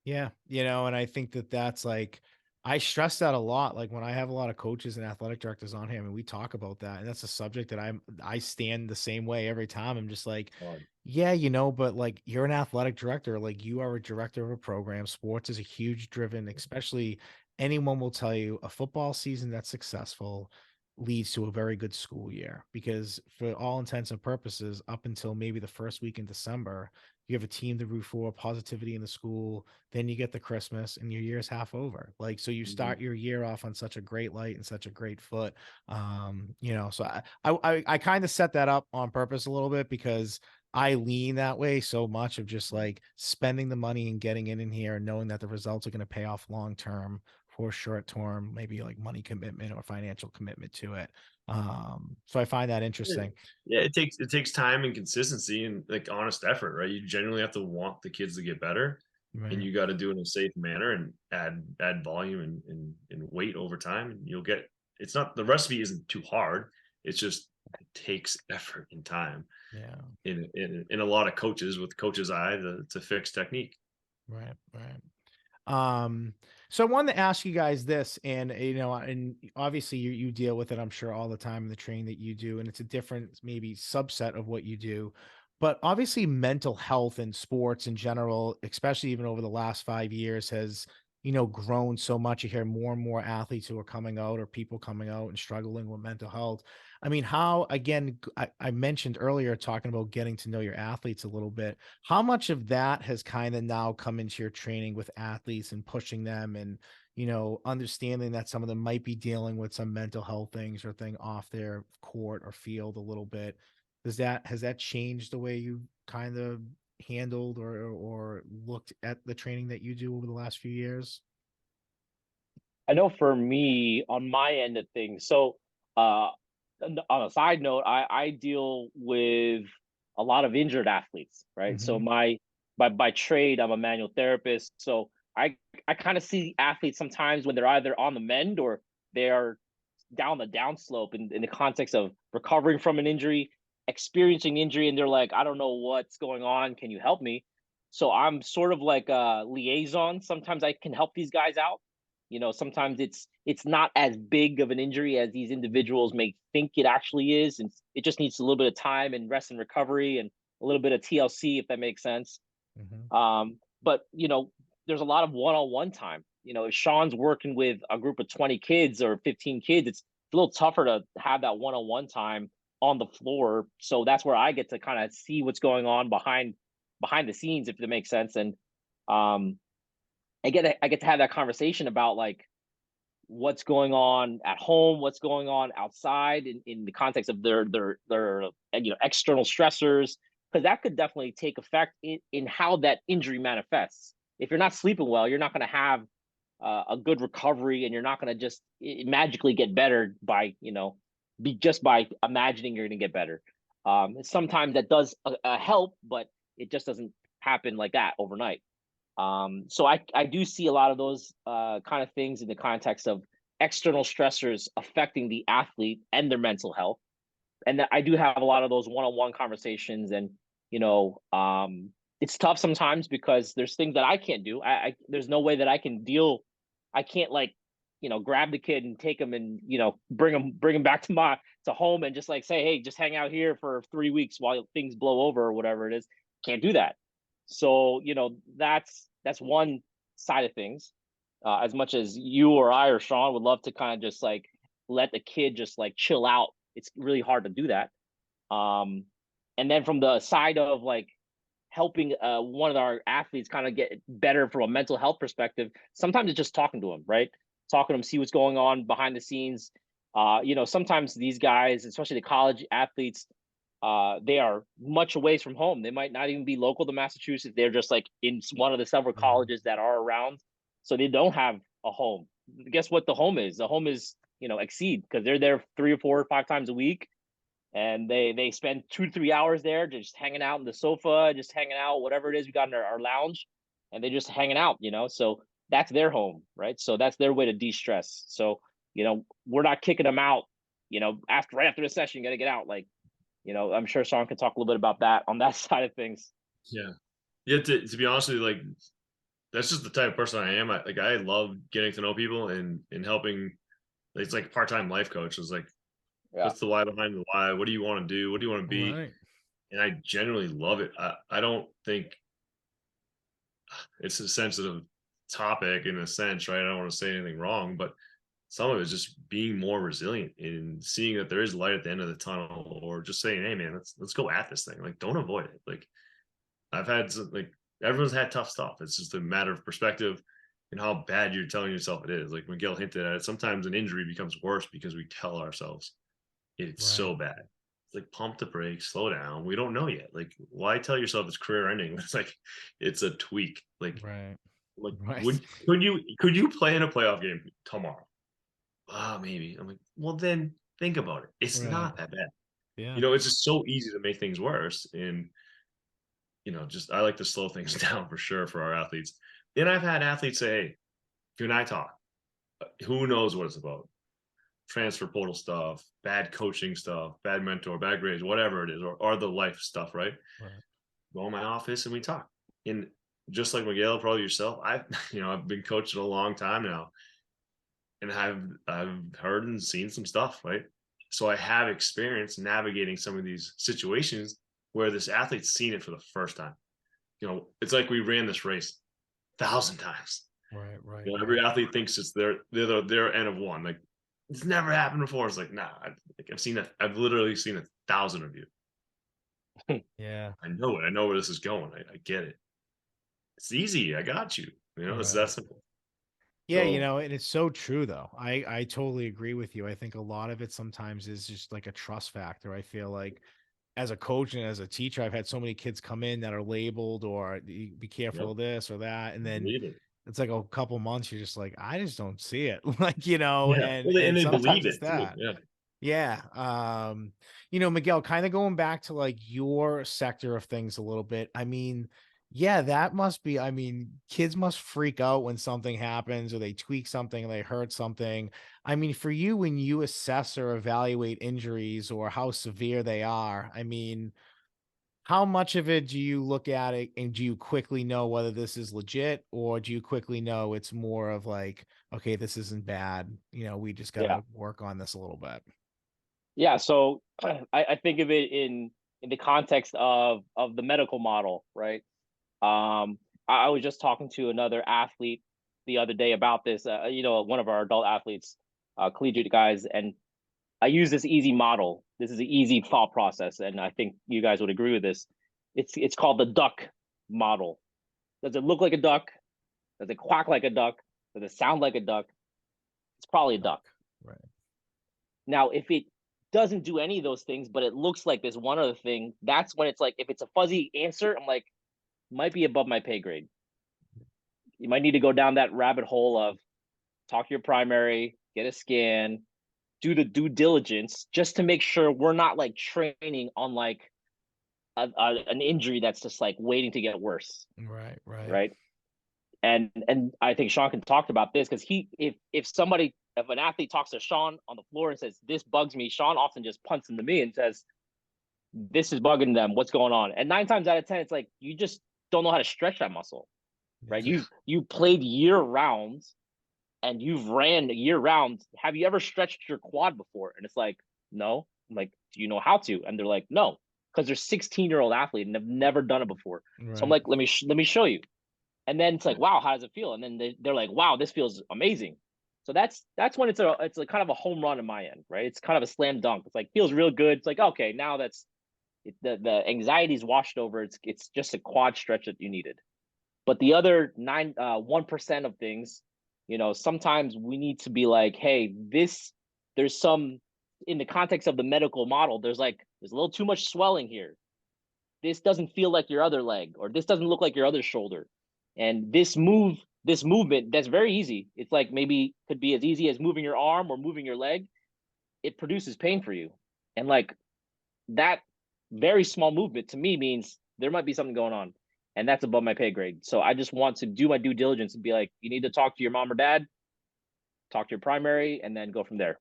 Yeah, and I think that that's like I stress that a lot. Like when I have a lot of coaches and athletic directors on here, I mean, we talk about that, and that's a subject that I stand the same way every time. I'm just like, Hard. yeah, but like you're an athletic director, like you are a director of a program. Sports is a huge driven, especially anyone will tell you a football season that's successful leads to a very good school year because for all intents and purposes, up until maybe the first week in December, you have a team to root for, positivity in the school, then you get the Christmas and your year's half over. Like, so you Mhm. start your year off on such a great light and such a great foot. So I kind of set that up on purpose a little bit because I lean that way so much of just like spending the money and getting it in here and knowing that the results are going to pay off long term for short term, maybe like money commitment or financial commitment to it. So I find that Yeah, interesting. yeah, it takes time and consistency and like honest effort, right? You genuinely have to want the kids to get better, and Right. you got to do it in a safe manner and add volume and weight over time, and you'll get. It's not the recipe isn't too hard. It's just it takes effort and time Yeah. in a lot of coaches with coach's eye to fix technique. Right. Right. So I wanted to ask you guys this, and and obviously you deal with it, I'm sure, all the time in the training that you do, and it's a different maybe subset of what you do. But obviously, mental health in sports in general, especially even over the last 5 years, has grown so much. You hear more and more athletes who are coming out or people coming out and struggling with mental health. I mean, how again, I mentioned earlier talking about getting to know your athletes a little bit. How much of that has kind of now come into your training with athletes and pushing them and, understanding that some of them might be dealing with some mental health things or thing off their court or field a little bit? Has that changed the way you kind of handled or looked at the training that you do over the last few years? I know for me on my end of things, so on a side note, I deal with a lot of injured athletes, right? So Mm-hmm. my by trade, I'm a manual therapist. So I kind of see athletes sometimes when they're either on the mend or they're down the downslope in the context of recovering from an injury, experiencing injury, and they're like, I don't know what's going on. Can you help me? So I'm sort of like a liaison. Sometimes I can help these guys out. Sometimes it's not as big of an injury as these individuals may think it actually is, and it just needs a little bit of time and rest and recovery and a little bit of TLC, if that makes sense. Mm-hmm. But there's a lot of one-on-one time. If Sean's working with a group of 20 kids or 15 kids, it's a little tougher to have that one-on-one time on the floor. So that's where I get to kind of see what's going on behind the scenes, if that makes sense. And um, I get to have that conversation about like what's going on at home, what's going on outside in the context of their external stressors, because that could definitely take effect in how that injury manifests. If you're not sleeping well, you're not going to have a good recovery, and you're not going to just magically get better by be just by imagining you're going to get better. Sometimes that does help, but it just doesn't happen like that overnight. So I do see a lot of those kind of things in the context of external stressors affecting the athlete and their mental health. And that I do have a lot of those one-on-one conversations, and it's tough sometimes because there's things that I can't do. There's no way that I can deal. I can't like grab the kid and take him and bring him back to home and just like say, hey, just hang out here for 3 weeks while things blow over or whatever it is. Can't do that. So that's one side of things. As much as you or I or Sean would love to kind of just like let the kid just like chill out, it's really hard to do that. Um, and then from the side of like helping one of our athletes kind of get better from a mental health perspective, sometimes it's just talking to him, right? Talking to him, see what's going on behind the scenes. Sometimes these guys, especially the college athletes, they are much away from home. They might not even be local to Massachusetts. They're just like in one of the several Yeah. colleges that are around. So they don't have a home. Guess what the home is? The home is, Exceed, because they're there 3 or 4 or 5 times a week. And they spend 2 to 3 hours there just hanging out in the sofa, just hanging out, whatever it is we got in our lounge. And they're just hanging out, So that's their home, right? So that's their way to de-stress. So, we're not kicking them out, right after the session, you got to get out. Like, I'm sure Sean can talk a little bit about that on that side of things. Yeah. Yeah. To be honest with you, like that's just the type of person I am. I love getting to know people and helping. It's like part-time life coach. It's like, Yeah. what's the why behind the why? What do you want to do? What do you want to be? Right. And I generally love it. I don't think it's a sensitive topic in a sense, right? I don't want to say anything wrong, but some of it is just being more resilient and seeing that there is light at the end of the tunnel, or just saying, hey man, let's go at this thing. Like, don't avoid it. Like I've had like everyone's had tough stuff. It's just a matter of perspective and how bad you're telling yourself it is. Like Miguel hinted at it, sometimes an injury becomes worse because we tell ourselves it's Right. so bad. It's like pump the brakes, slow down. We don't know yet. Like, why tell yourself it's career ending? It's like it's a tweak. Right. Like Right. could you play in a playoff game tomorrow? Ah, maybe. I'm like, well then think about it. It's Right. not that bad. Yeah. It's just so easy to make things worse. And just I like to slow things down for sure for our athletes. And I've had athletes say, hey, can I talk? Who knows what it's about? Transfer portal stuff, bad coaching stuff, bad mentor, bad grades, whatever it is, or the life stuff, right? Right. Go in my office and we talk. And just like Miguel, probably yourself, I've been coaching a long time now, and I've heard and seen some stuff, right? So I have experience navigating some of these situations where this athlete's seen it for the first time. It's like we ran this race 1,000 times. Right. Right. Every athlete thinks it's their N of one. Like it's never happened before. It's like, nah, I've seen it. I've literally seen 1,000 of you. Yeah. I know it. I know where this is going. I get it. It's easy. I got you. It's Right. that simple. Yeah, So and it's so true though. I totally agree with you. I think a lot of it sometimes is just like a trust factor. I feel like as a coach and as a teacher, I've had so many kids come in that are labeled or be careful Yep. of this or that. And then Believe it. it's like a couple months, you're just like, I just don't see it. Like, you know, Yeah. Well, and and they sometimes believe it's it too. that. Yeah. Yeah. You know, Miguel, kind of going back to like your sector of things a little bit. I mean, yeah, that must be, I mean, kids must freak out when something happens or they tweak something or they hurt something. I mean, for you, when you assess or evaluate injuries or how severe they are, I mean, how much of it do you look at it and do you quickly know whether this is legit or do you quickly know it's more of like, okay, this isn't bad. You know, we just got Yeah. to work on this a little bit. Yeah. So I think of it in the context of the medical model, right? I was just talking to another athlete the other day about this. One of our adult athletes, collegiate guys, and I use this easy model. This is an easy thought process, and I think you guys would agree with this. It's called the duck model. Does it look like a duck? Does it quack like a duck? Does it sound like a duck? It's probably a duck. Right. Now, if it doesn't do any of those things, but it looks like this one other thing, that's when it's like, if it's a fuzzy answer, I'm like, might be above my pay grade. You might need to go down that rabbit hole of talk to your primary, get a scan, do the due diligence just to make sure we're not like training on like an injury that's just like waiting to get worse, Right. Right. right? And I think Sean can talk about this because if an athlete talks to Sean on the floor and says this bugs me, Sean often just punts them to me and says this is bugging them. What's going on? And 9 times out of 10, it's like you just don't know how to stretch that muscle, right? You played year round and you've ran year round. Have you ever stretched your quad before? And it's like, no. I'm like, do you know how to? And they're like, no, because they're 16-year-old athlete and they've never done it before. So I'm Right. like, let me show you. And then it's like, wow, how does it feel? And then they're like, wow, this feels amazing. So that's when it's a kind of a home run in my end, right? It's kind of a slam dunk. It's like feels real good. It's like, okay, now the anxiety's washed over. It's just a quad stretch that you needed. But the other 1% of things, sometimes we need to be like, hey, there's some in the context of the medical model, there's a little too much swelling here. This doesn't feel like your other leg, or this doesn't look like your other shoulder. And this movement, that's very easy. It's like maybe could be as easy as moving your arm or moving your leg. It produces pain for you. And like that very small movement to me means there might be something going on. And that's above my pay grade. So I just want to do my due diligence and be like, you need to talk to your mom or dad, talk to your primary, and then go from there.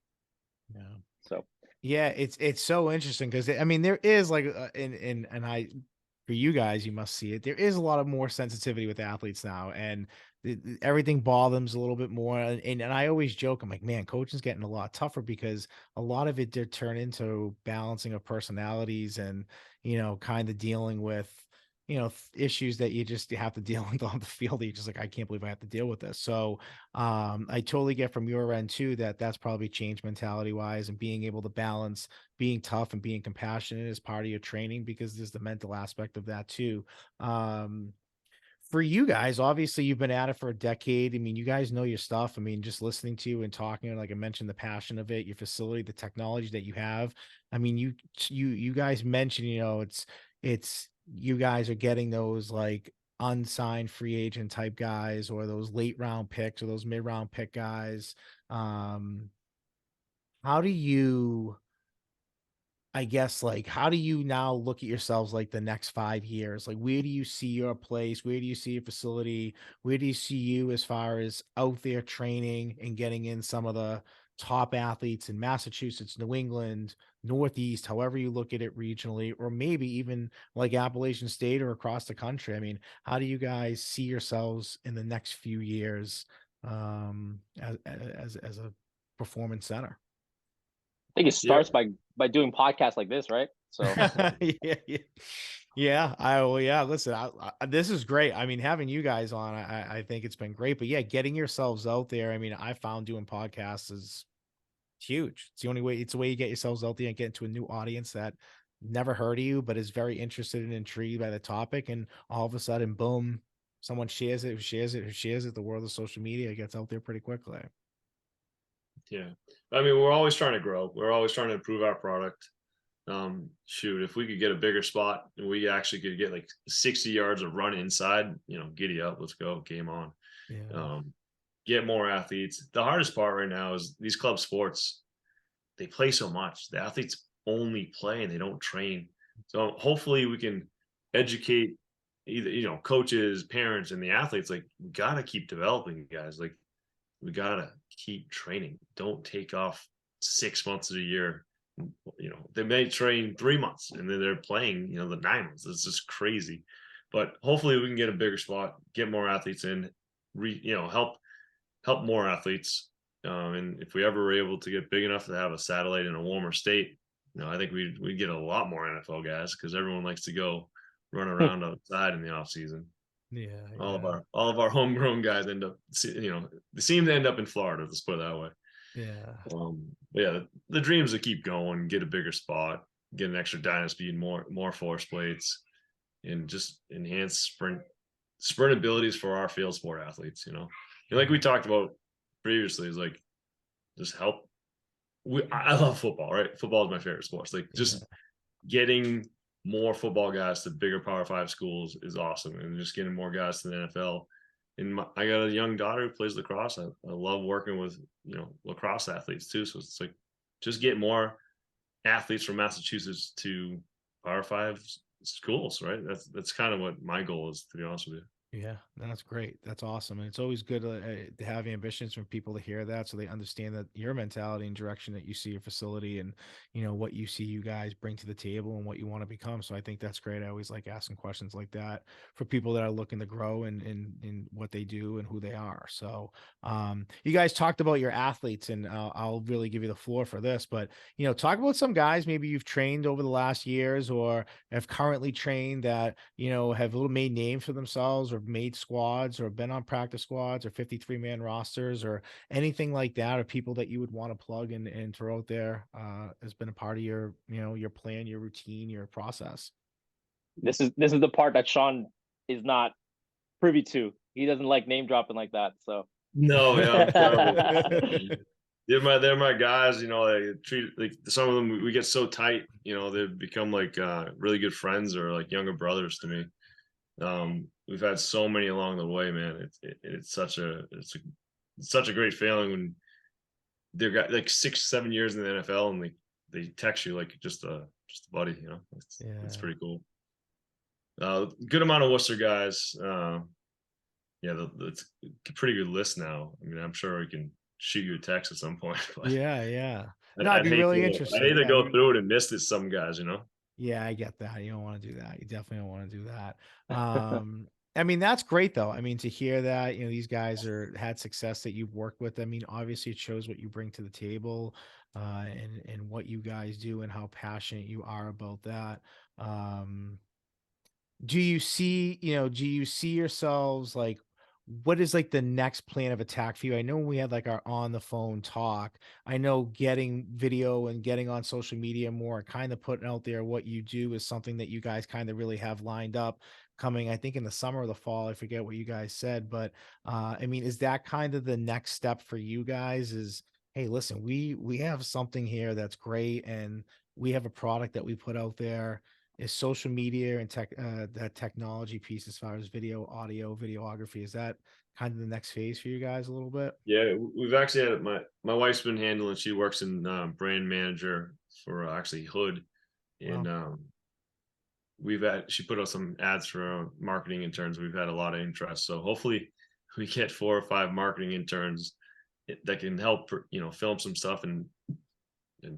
Yeah. So Yeah, it's so interesting because I mean there is like and I for you guys you must see it. There is a lot of more sensitivity with athletes now, and everything bothers them a little bit more. And I always joke, I'm like, man, coaching's getting a lot tougher because a lot of it did turn into balancing of personalities and kind of dealing with issues that you have to deal with on the field. That you're just like, I can't believe I have to deal with this. So I totally get from your end too that's probably changed mentality wise and being able to balance being tough and being compassionate as part of your training because there's the mental aspect of that too. For you guys, obviously you've been at it for a decade. I mean, you guys know your stuff. I mean, just listening to you and talking, like I mentioned, the passion of it, your facility, the technology that you have. I mean, you guys mentioned, it's you guys are getting those like unsigned free agent type guys or those late round picks or those mid round pick guys. Um, how do you I guess, like, how do you now look at yourselves like the next 5 years? Like, where do you see your place? Where do you see your facility? Where do you see you as far as out there training and getting in some of the top athletes in Massachusetts, New England, Northeast, however you look at it regionally, or maybe even like Appalachian State or across the country? I mean, how do you guys see yourselves in the next few years as a performance center? I think it Yeah. starts by doing podcasts like this, right? So Yeah, yeah. Yeah, yeah. Listen, this is great. I mean, having you guys on, I think it's been great. But yeah, getting yourselves out there. I mean, I found doing podcasts is huge. It's the only way. It's the way you get yourselves out there and get into a new audience that never heard of you, but is very interested and intrigued by the topic. And all of a sudden, boom, someone shares it, who shares it, who shares it. The world of social media gets out there pretty quickly. Yeah. I mean, we're always trying to grow. We're always trying to improve our product. shoot, if we could get a bigger spot and we actually could get like 60 yards of run inside, giddy up, let's go, game on. Yeah. Get more athletes. The hardest part right now is these club sports, they play so much. The athletes only play and they don't train. So hopefully we can educate either, coaches, parents, and the athletes. Like, we gotta keep developing, guys. Like, we gotta keep training. Don't take off 6 months of the year. They may train 3 months and then they're playing, the 9 months. It's just crazy. But hopefully we can get a bigger spot, get more athletes in, help more athletes. And if we ever were able to get big enough to have a satellite in a warmer state, I think we'd get a lot more NFL guys, because everyone likes to go run around outside in the off season. Yeah. All of our homegrown guys end up, they seem to end up in Florida. Let's put it that way. Yeah. But yeah, the dreams to keep going, get a bigger spot, get an extra dyno speed, more force plates, and just enhance sprint abilities for our field sport athletes. And like we talked about previously, is like, just help. I love football, right? Football is my favorite sport. It's like, just getting more football guys to bigger Power 5 schools is awesome, and just getting more guys to the NFL. And I got a young daughter who plays lacrosse. I love working with lacrosse athletes too. So it's like, just get more athletes from Massachusetts to Power 5 schools, right? That's kind of what my goal is, to be honest with you. Yeah, that's great. That's awesome. And it's always good to have ambitions from people to hear that, so they understand that your mentality and direction that you see your facility, and, what you see you guys bring to the table and what you want to become. So I think that's great. I always like asking questions like that for people that are looking to grow in what they do and who they are. So you guys talked about your athletes, and I'll really give you the floor for this, but, talk about some guys maybe you've trained over the last years or have currently trained that, have made names for themselves, or made squads, or been on practice squads, or 53-man rosters, or anything like that, or people that you would want to plug and throw out there has been a part of your, your plan, your routine, your process. This is the part that Sean is not privy to. He doesn't like name dropping like that. So no, yeah, I'm terrible. They're my guys. They treat, like, some of them, we get so tight. They've become like really good friends, or like younger brothers to me. We've had so many along the way, man. It's such a great feeling when they've got like 6-7 years in the NFL and they text you like just a buddy. It's pretty cool. Good amount of Worcester guys. It's a pretty good list now. I mean, I'm sure we can shoot you a text at some point. But Yeah. No, I'd I'd be really I interested. hate to Yeah, go through it and miss it. Some guys, Yeah, I get that. You don't want to do that. You definitely don't want to do that. I mean, that's great though. I mean, to hear that, these guys had success that you've worked with. I mean, obviously it shows what you bring to the table, and what you guys do and how passionate you are about that. Do you see yourselves, like, what is like the next plan of attack for you? I know when we had like our on the phone talk, I know getting video and getting on social media more, kind of putting out there what you do, is something that you guys kind of really have lined up coming, I think in the summer or the fall. I forget what you guys said, but I mean, is that kind of the next step for you guys? Is, hey, listen, we have something here that's great, and we have a product that we put out there. Is social media and that technology piece, as far as video, audio, videography, is that kind of the next phase for you guys a little bit? Yeah, we've actually had my wife's been handling. She works in brand manager for actually Hood, and Wow. she put out some ads for our marketing interns. We've had a lot of interest, so hopefully we get 4 or 5 marketing interns that can help film some stuff and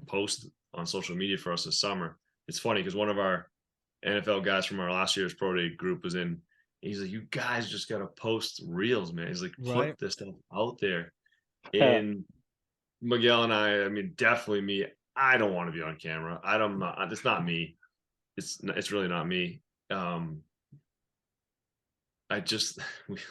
post on social media for us this summer. It's funny because one of our NFL guys from our last year's pro day group was in. He's like, "You guys just gotta post reels, man." He's like, Right. "Put this stuff out there." And Miguel and I mean, definitely me. I don't want to be on camera. I don't. It's not me. It's really not me. I just,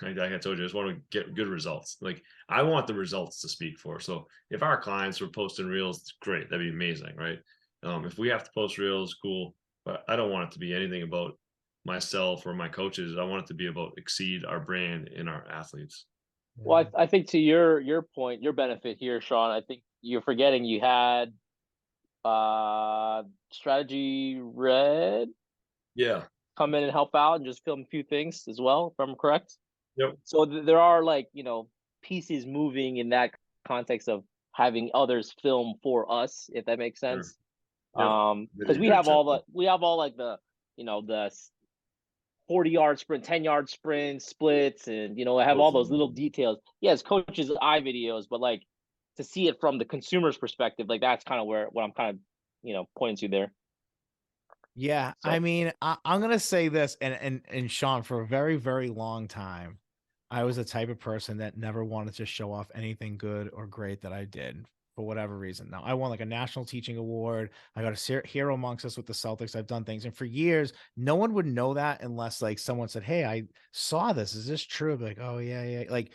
like I told you, I just want to get good results. Like, I want the results to speak for. So if our clients were posting reels, it's great. That'd be amazing, right? If we have to post reels, cool. But I don't want it to be anything about myself or my coaches. I want it to be about exceed our brand and our athletes. Well, I think to your point, your benefit here, Sean, I think you're forgetting you had Strategy Red Yeah. come in and help out and just film a few things as well, if I'm correct. Yep. So there are like, pieces moving in that context of having others film for us, if that makes Sure. sense. Yep. Because Video we have all like the 40-yard sprint, 10-yard sprint splits, and I have all those little details. Yes, coaches eye videos, but like to see it from the consumer's perspective, like that's kind of what I'm kind of pointing to there. Yeah, I So mean, I'm gonna say this, and Sean, for a very, very long time, I was the type of person that never wanted to show off anything good or great that I did for whatever reason. Now, I won like a national teaching award. I got a hero amongst us with the Celtics. I've done things, and for years, no one would know that unless like someone said, "Hey, I saw this. Is this true?" I'd be like, "Oh yeah, yeah." Like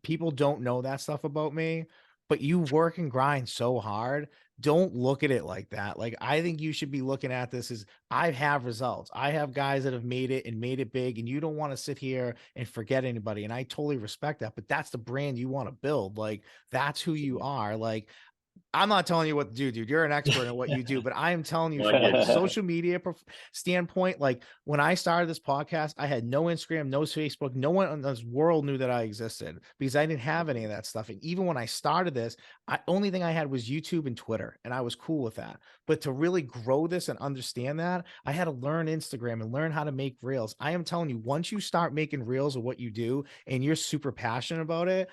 people don't know that stuff about me, but you work and grind so hard. Don't look at it like that. Like, I think you should be looking at this as I have results. I have guys that have made it and made it big, and you don't want to sit here and forget anybody. And I totally respect that, but that's the brand you want to build. Like, that's who you are. Like, I'm not telling you what to do, dude. You're an expert in what you do, but I am telling you I from get like a it. social media standpoint, like when I started this podcast, I had no Instagram, no Facebook, no one in this world knew that I existed because I didn't have any of that stuff. And even when I started this, only thing I had was YouTube and Twitter, and I was cool with that. But to really grow this and understand that, I had to learn Instagram and learn how to make reels. I am telling you, once you start making reels of what you do and you're super passionate about it,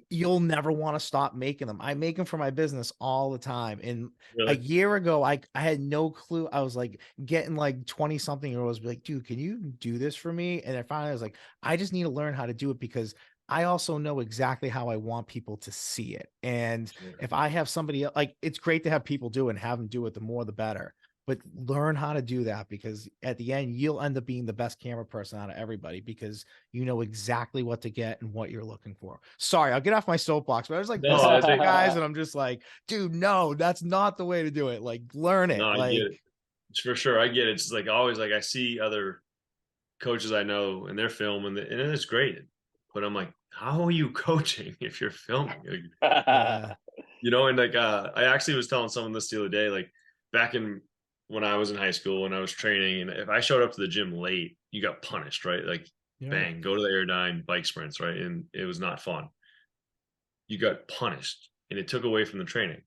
you'll never want to stop making them. I make them for my business all the time. And a Really? year ago, I had no clue. I was like getting like 20 something year olds be like, dude, can you do this for me? And I finally was like, I just need to learn how to do it because I also know exactly how I want people to see it. And Sure. if I have somebody like, it's great to have people do it and have them do it, the more the better. But learn how to do that because at the end, you'll end up being the best camera person out of everybody because you know exactly what to get and what you're looking for. Sorry, I'll get off my soapbox, but I was like, No, listening I to you think guys, and I'm just like, dude, no, that's not the way to do it. Like, learn no, it. I get Like, it. It's for sure. I get it. It's like always like I see other coaches I know and they're filming and it's great. But I'm like, how are you coaching if you're filming? Like, yeah, and like I actually was telling someone this the other day, like back in when I was in high school when I was training, and if I showed up to the gym late, you got punished, right? Like yeah, bang, go to the Airdyne bike sprints, right? And it was not fun. You got punished and it took away from the training.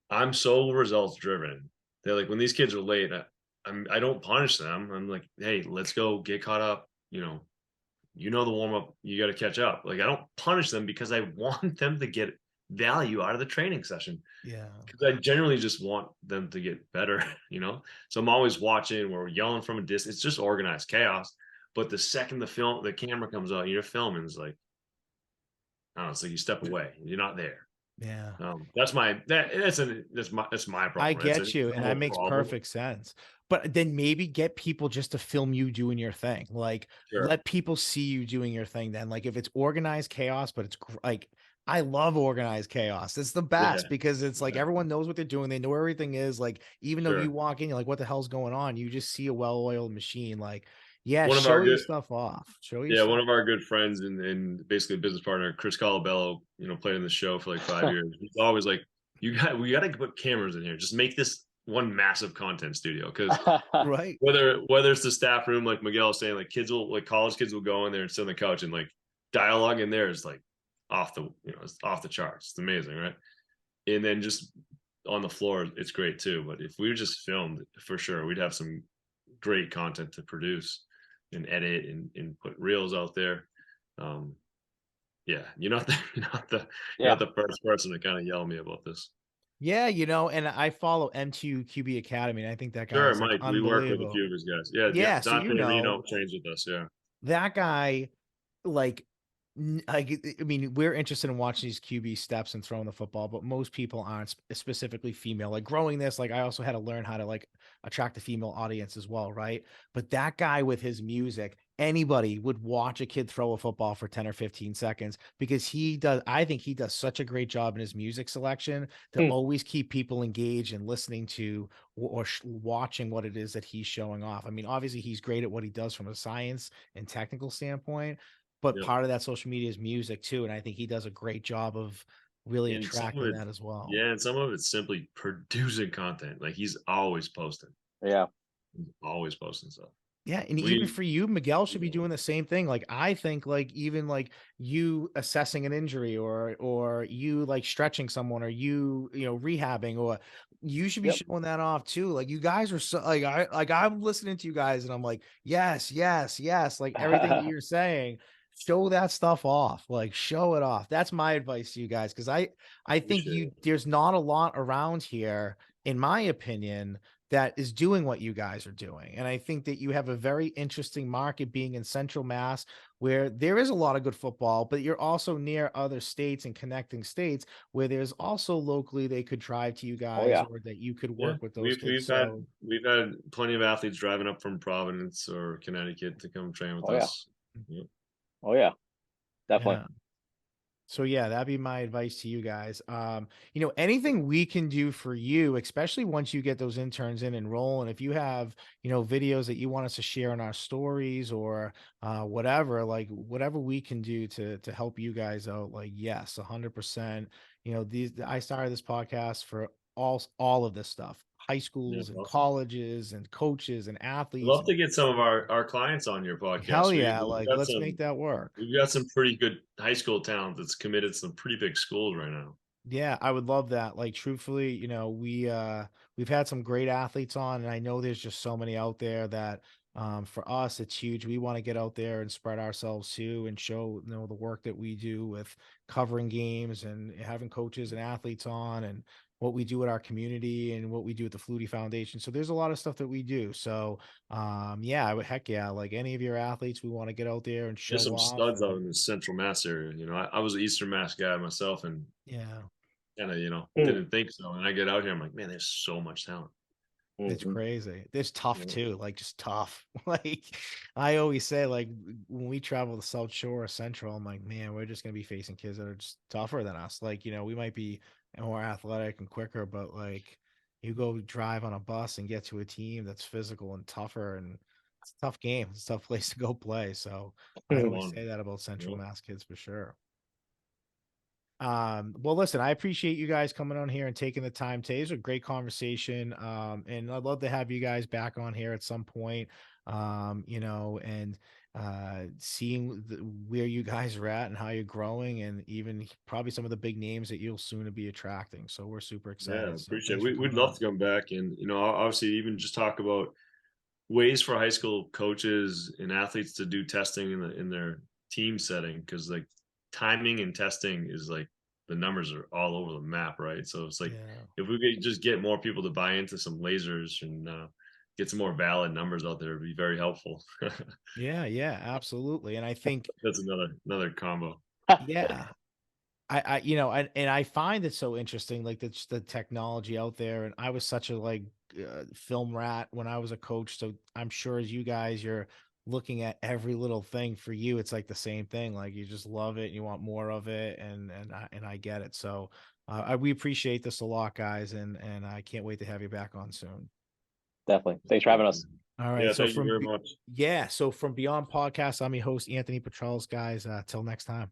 I'm so results driven. They're like when these kids are late, I don't punish them. I'm like, hey, let's go get caught up. The warm up. You got to catch up. Like I don't punish them because I want them to get value out of the training session. yeah, Because I generally just want them to get better. So I'm always watching. We're yelling from a distance. It's just organized chaos. But the second the camera comes out, and you're filming. It's like, I don't know, it's like you step away. You're not there. yeah. That's my I problem. get It's you, a and that whole makes problem. perfect sense. But then maybe get people just to film you doing your thing. Like, Sure. let people see you doing your thing. Then, like, if it's organized chaos, but it's like, I love organized chaos. It's the Yeah. best because it's like Yeah. everyone knows what they're doing. They know everything is like, even though you Sure. walk in, you're like, what the hell's going on? You just see a well-oiled machine. Like, yeah, One of show our your good stuff off. Show your Yeah, one stuff. of our good friends and basically a business partner, Chris Colabello, played in the show for like 5 years. He's always like, we got to put cameras in here. Just make this one massive content studio. Because Right. whether it's the staff room, like Miguel was saying, like college kids will go in there and sit on the couch and like dialogue in there is like it's off the charts. It's amazing, right? And then just on the floor, it's great too. But if we just filmed, for sure, we'd have some great content to produce and edit and put reels out there. Um, yeah, you're not Yeah. the first person to kind of yell at me about this. Yeah, and I follow MTU QB Academy, and I think that guy Sure, is like Mike. We work with a unbelievable. few of his guys. Yeah, yeah. Yeah, so Dante Reno trains with us. Yeah, that guy, like, I mean, we're interested in watching these QB steps and throwing the football, but most people aren't specifically female. Like growing this, like I also had to learn how to like attract a female audience as well, right? But that guy with his music, anybody would watch a kid throw a football for 10 or 15 seconds because I think he does such a great job in his music selection to Hmm. always keep people engaged and listening to or watching what it is that he's showing off. I mean, obviously he's great at what he does from a science and technical standpoint, but yep. part of that social media is music too. And I think he does a great job of really And some of attracting it, that as well. yeah, and some of it's simply producing content. Like he's always posting, Yeah. he's always posting stuff. Yeah, and even We, for you, Miguel should be yeah, doing the same thing. Like I think like even like you assessing an injury or you like stretching someone or you know rehabbing or you should be Yep. showing that off too. Like you guys are so I'm listening to you guys and I'm like, yes, yes, yes. Like everything that you're saying, show that stuff off. Like show it off. That's my advice to you guys because I think appreciate it. there's not a lot around here, in my opinion, that is doing what you guys are doing. And I think that you have a very interesting market being in Central Mass, where there is a lot of good football, but you're also near other states and connecting states where there's also locally they could drive to you Oh guys yeah. or that you could Yeah, work with those kids. we've had So plenty of athletes driving up from Providence or Connecticut to come train with Oh yeah. us. Yep. Oh yeah. Definitely. yeah. So yeah, that'd be my advice to you guys. You know, anything we can do for you, especially once you get those interns in and rolling, if you have, you know, videos that you want us to share in our stories or whatever, like whatever we can do to help you guys out, like yes, 100%. You know, I started this podcast for all of this stuff, high Yeah, schools and awesome. colleges and coaches and I'd athletes. love to get some of our clients on your Hell podcast. yeah, like let's make that work. We've got some pretty good high school talent that's committed to some pretty big schools right now. Yeah, I would love that. Like truthfully, you know, we've had some great athletes on and I know there's just so many out there that for us it's huge. We want to get out there and spread ourselves too and show, you know, the work that we do with covering games and having coaches and athletes on and what we do at our community and what we do at the Flutie Foundation. So there's a lot of stuff that we do. So yeah, I would heck yeah, like any of your athletes we want to get out there and There's show some off studs out and in the Central Mass area. You know, I was an Eastern Mass guy myself, and yeah. kind of Mm. didn't think so. And I get out here, I'm like, man, there's so much talent. It's Mhm. crazy. It's tough Yeah, too, like just tough. Like I always say, like when we travel the South Shore or Central, I'm like, man, we're just gonna be facing kids that are just tougher than us. Like, you know, we might be more athletic and quicker, but like you go drive on a bus and get to a team that's physical and tougher and it's a tough game. It's a tough place to go play. So I always fun. say that about Central Yeah, Mass kids for sure. Well, listen, I appreciate you guys coming on here and taking the time today. It was a great conversation. And I'd love to have you guys back on here at some point. You know, and seeing where you guys are at and how you're growing, and even probably some of the big names that you'll soon be attracting. So we're super yeah, excited. So appreciate it. thanks for We'd coming love on. to come back, and obviously even just talk about ways for high school coaches and athletes to do testing in their team setting, because like timing and testing is like the numbers are all over the map, right? So it's like Yeah. if we could just get more people to buy into some lasers and get some more valid numbers out there, it'd be very helpful. Yeah, yeah, absolutely. And I think, That's another combo. yeah, you know, and I find it so interesting, like the technology out there. And I was such a like film rat when I was a coach. So I'm sure as you guys, you're looking at every little thing for you. It's like the same thing. Like you just love it and you want more of it. And I get it. So we appreciate this a lot, guys. And I can't wait to have you back on soon. Definitely. Thanks for having us. All right. Yeah, So thank you very much. yeah. So from Beyond Podcast, I'm your host, Anthony Petrels, guys. Till next time.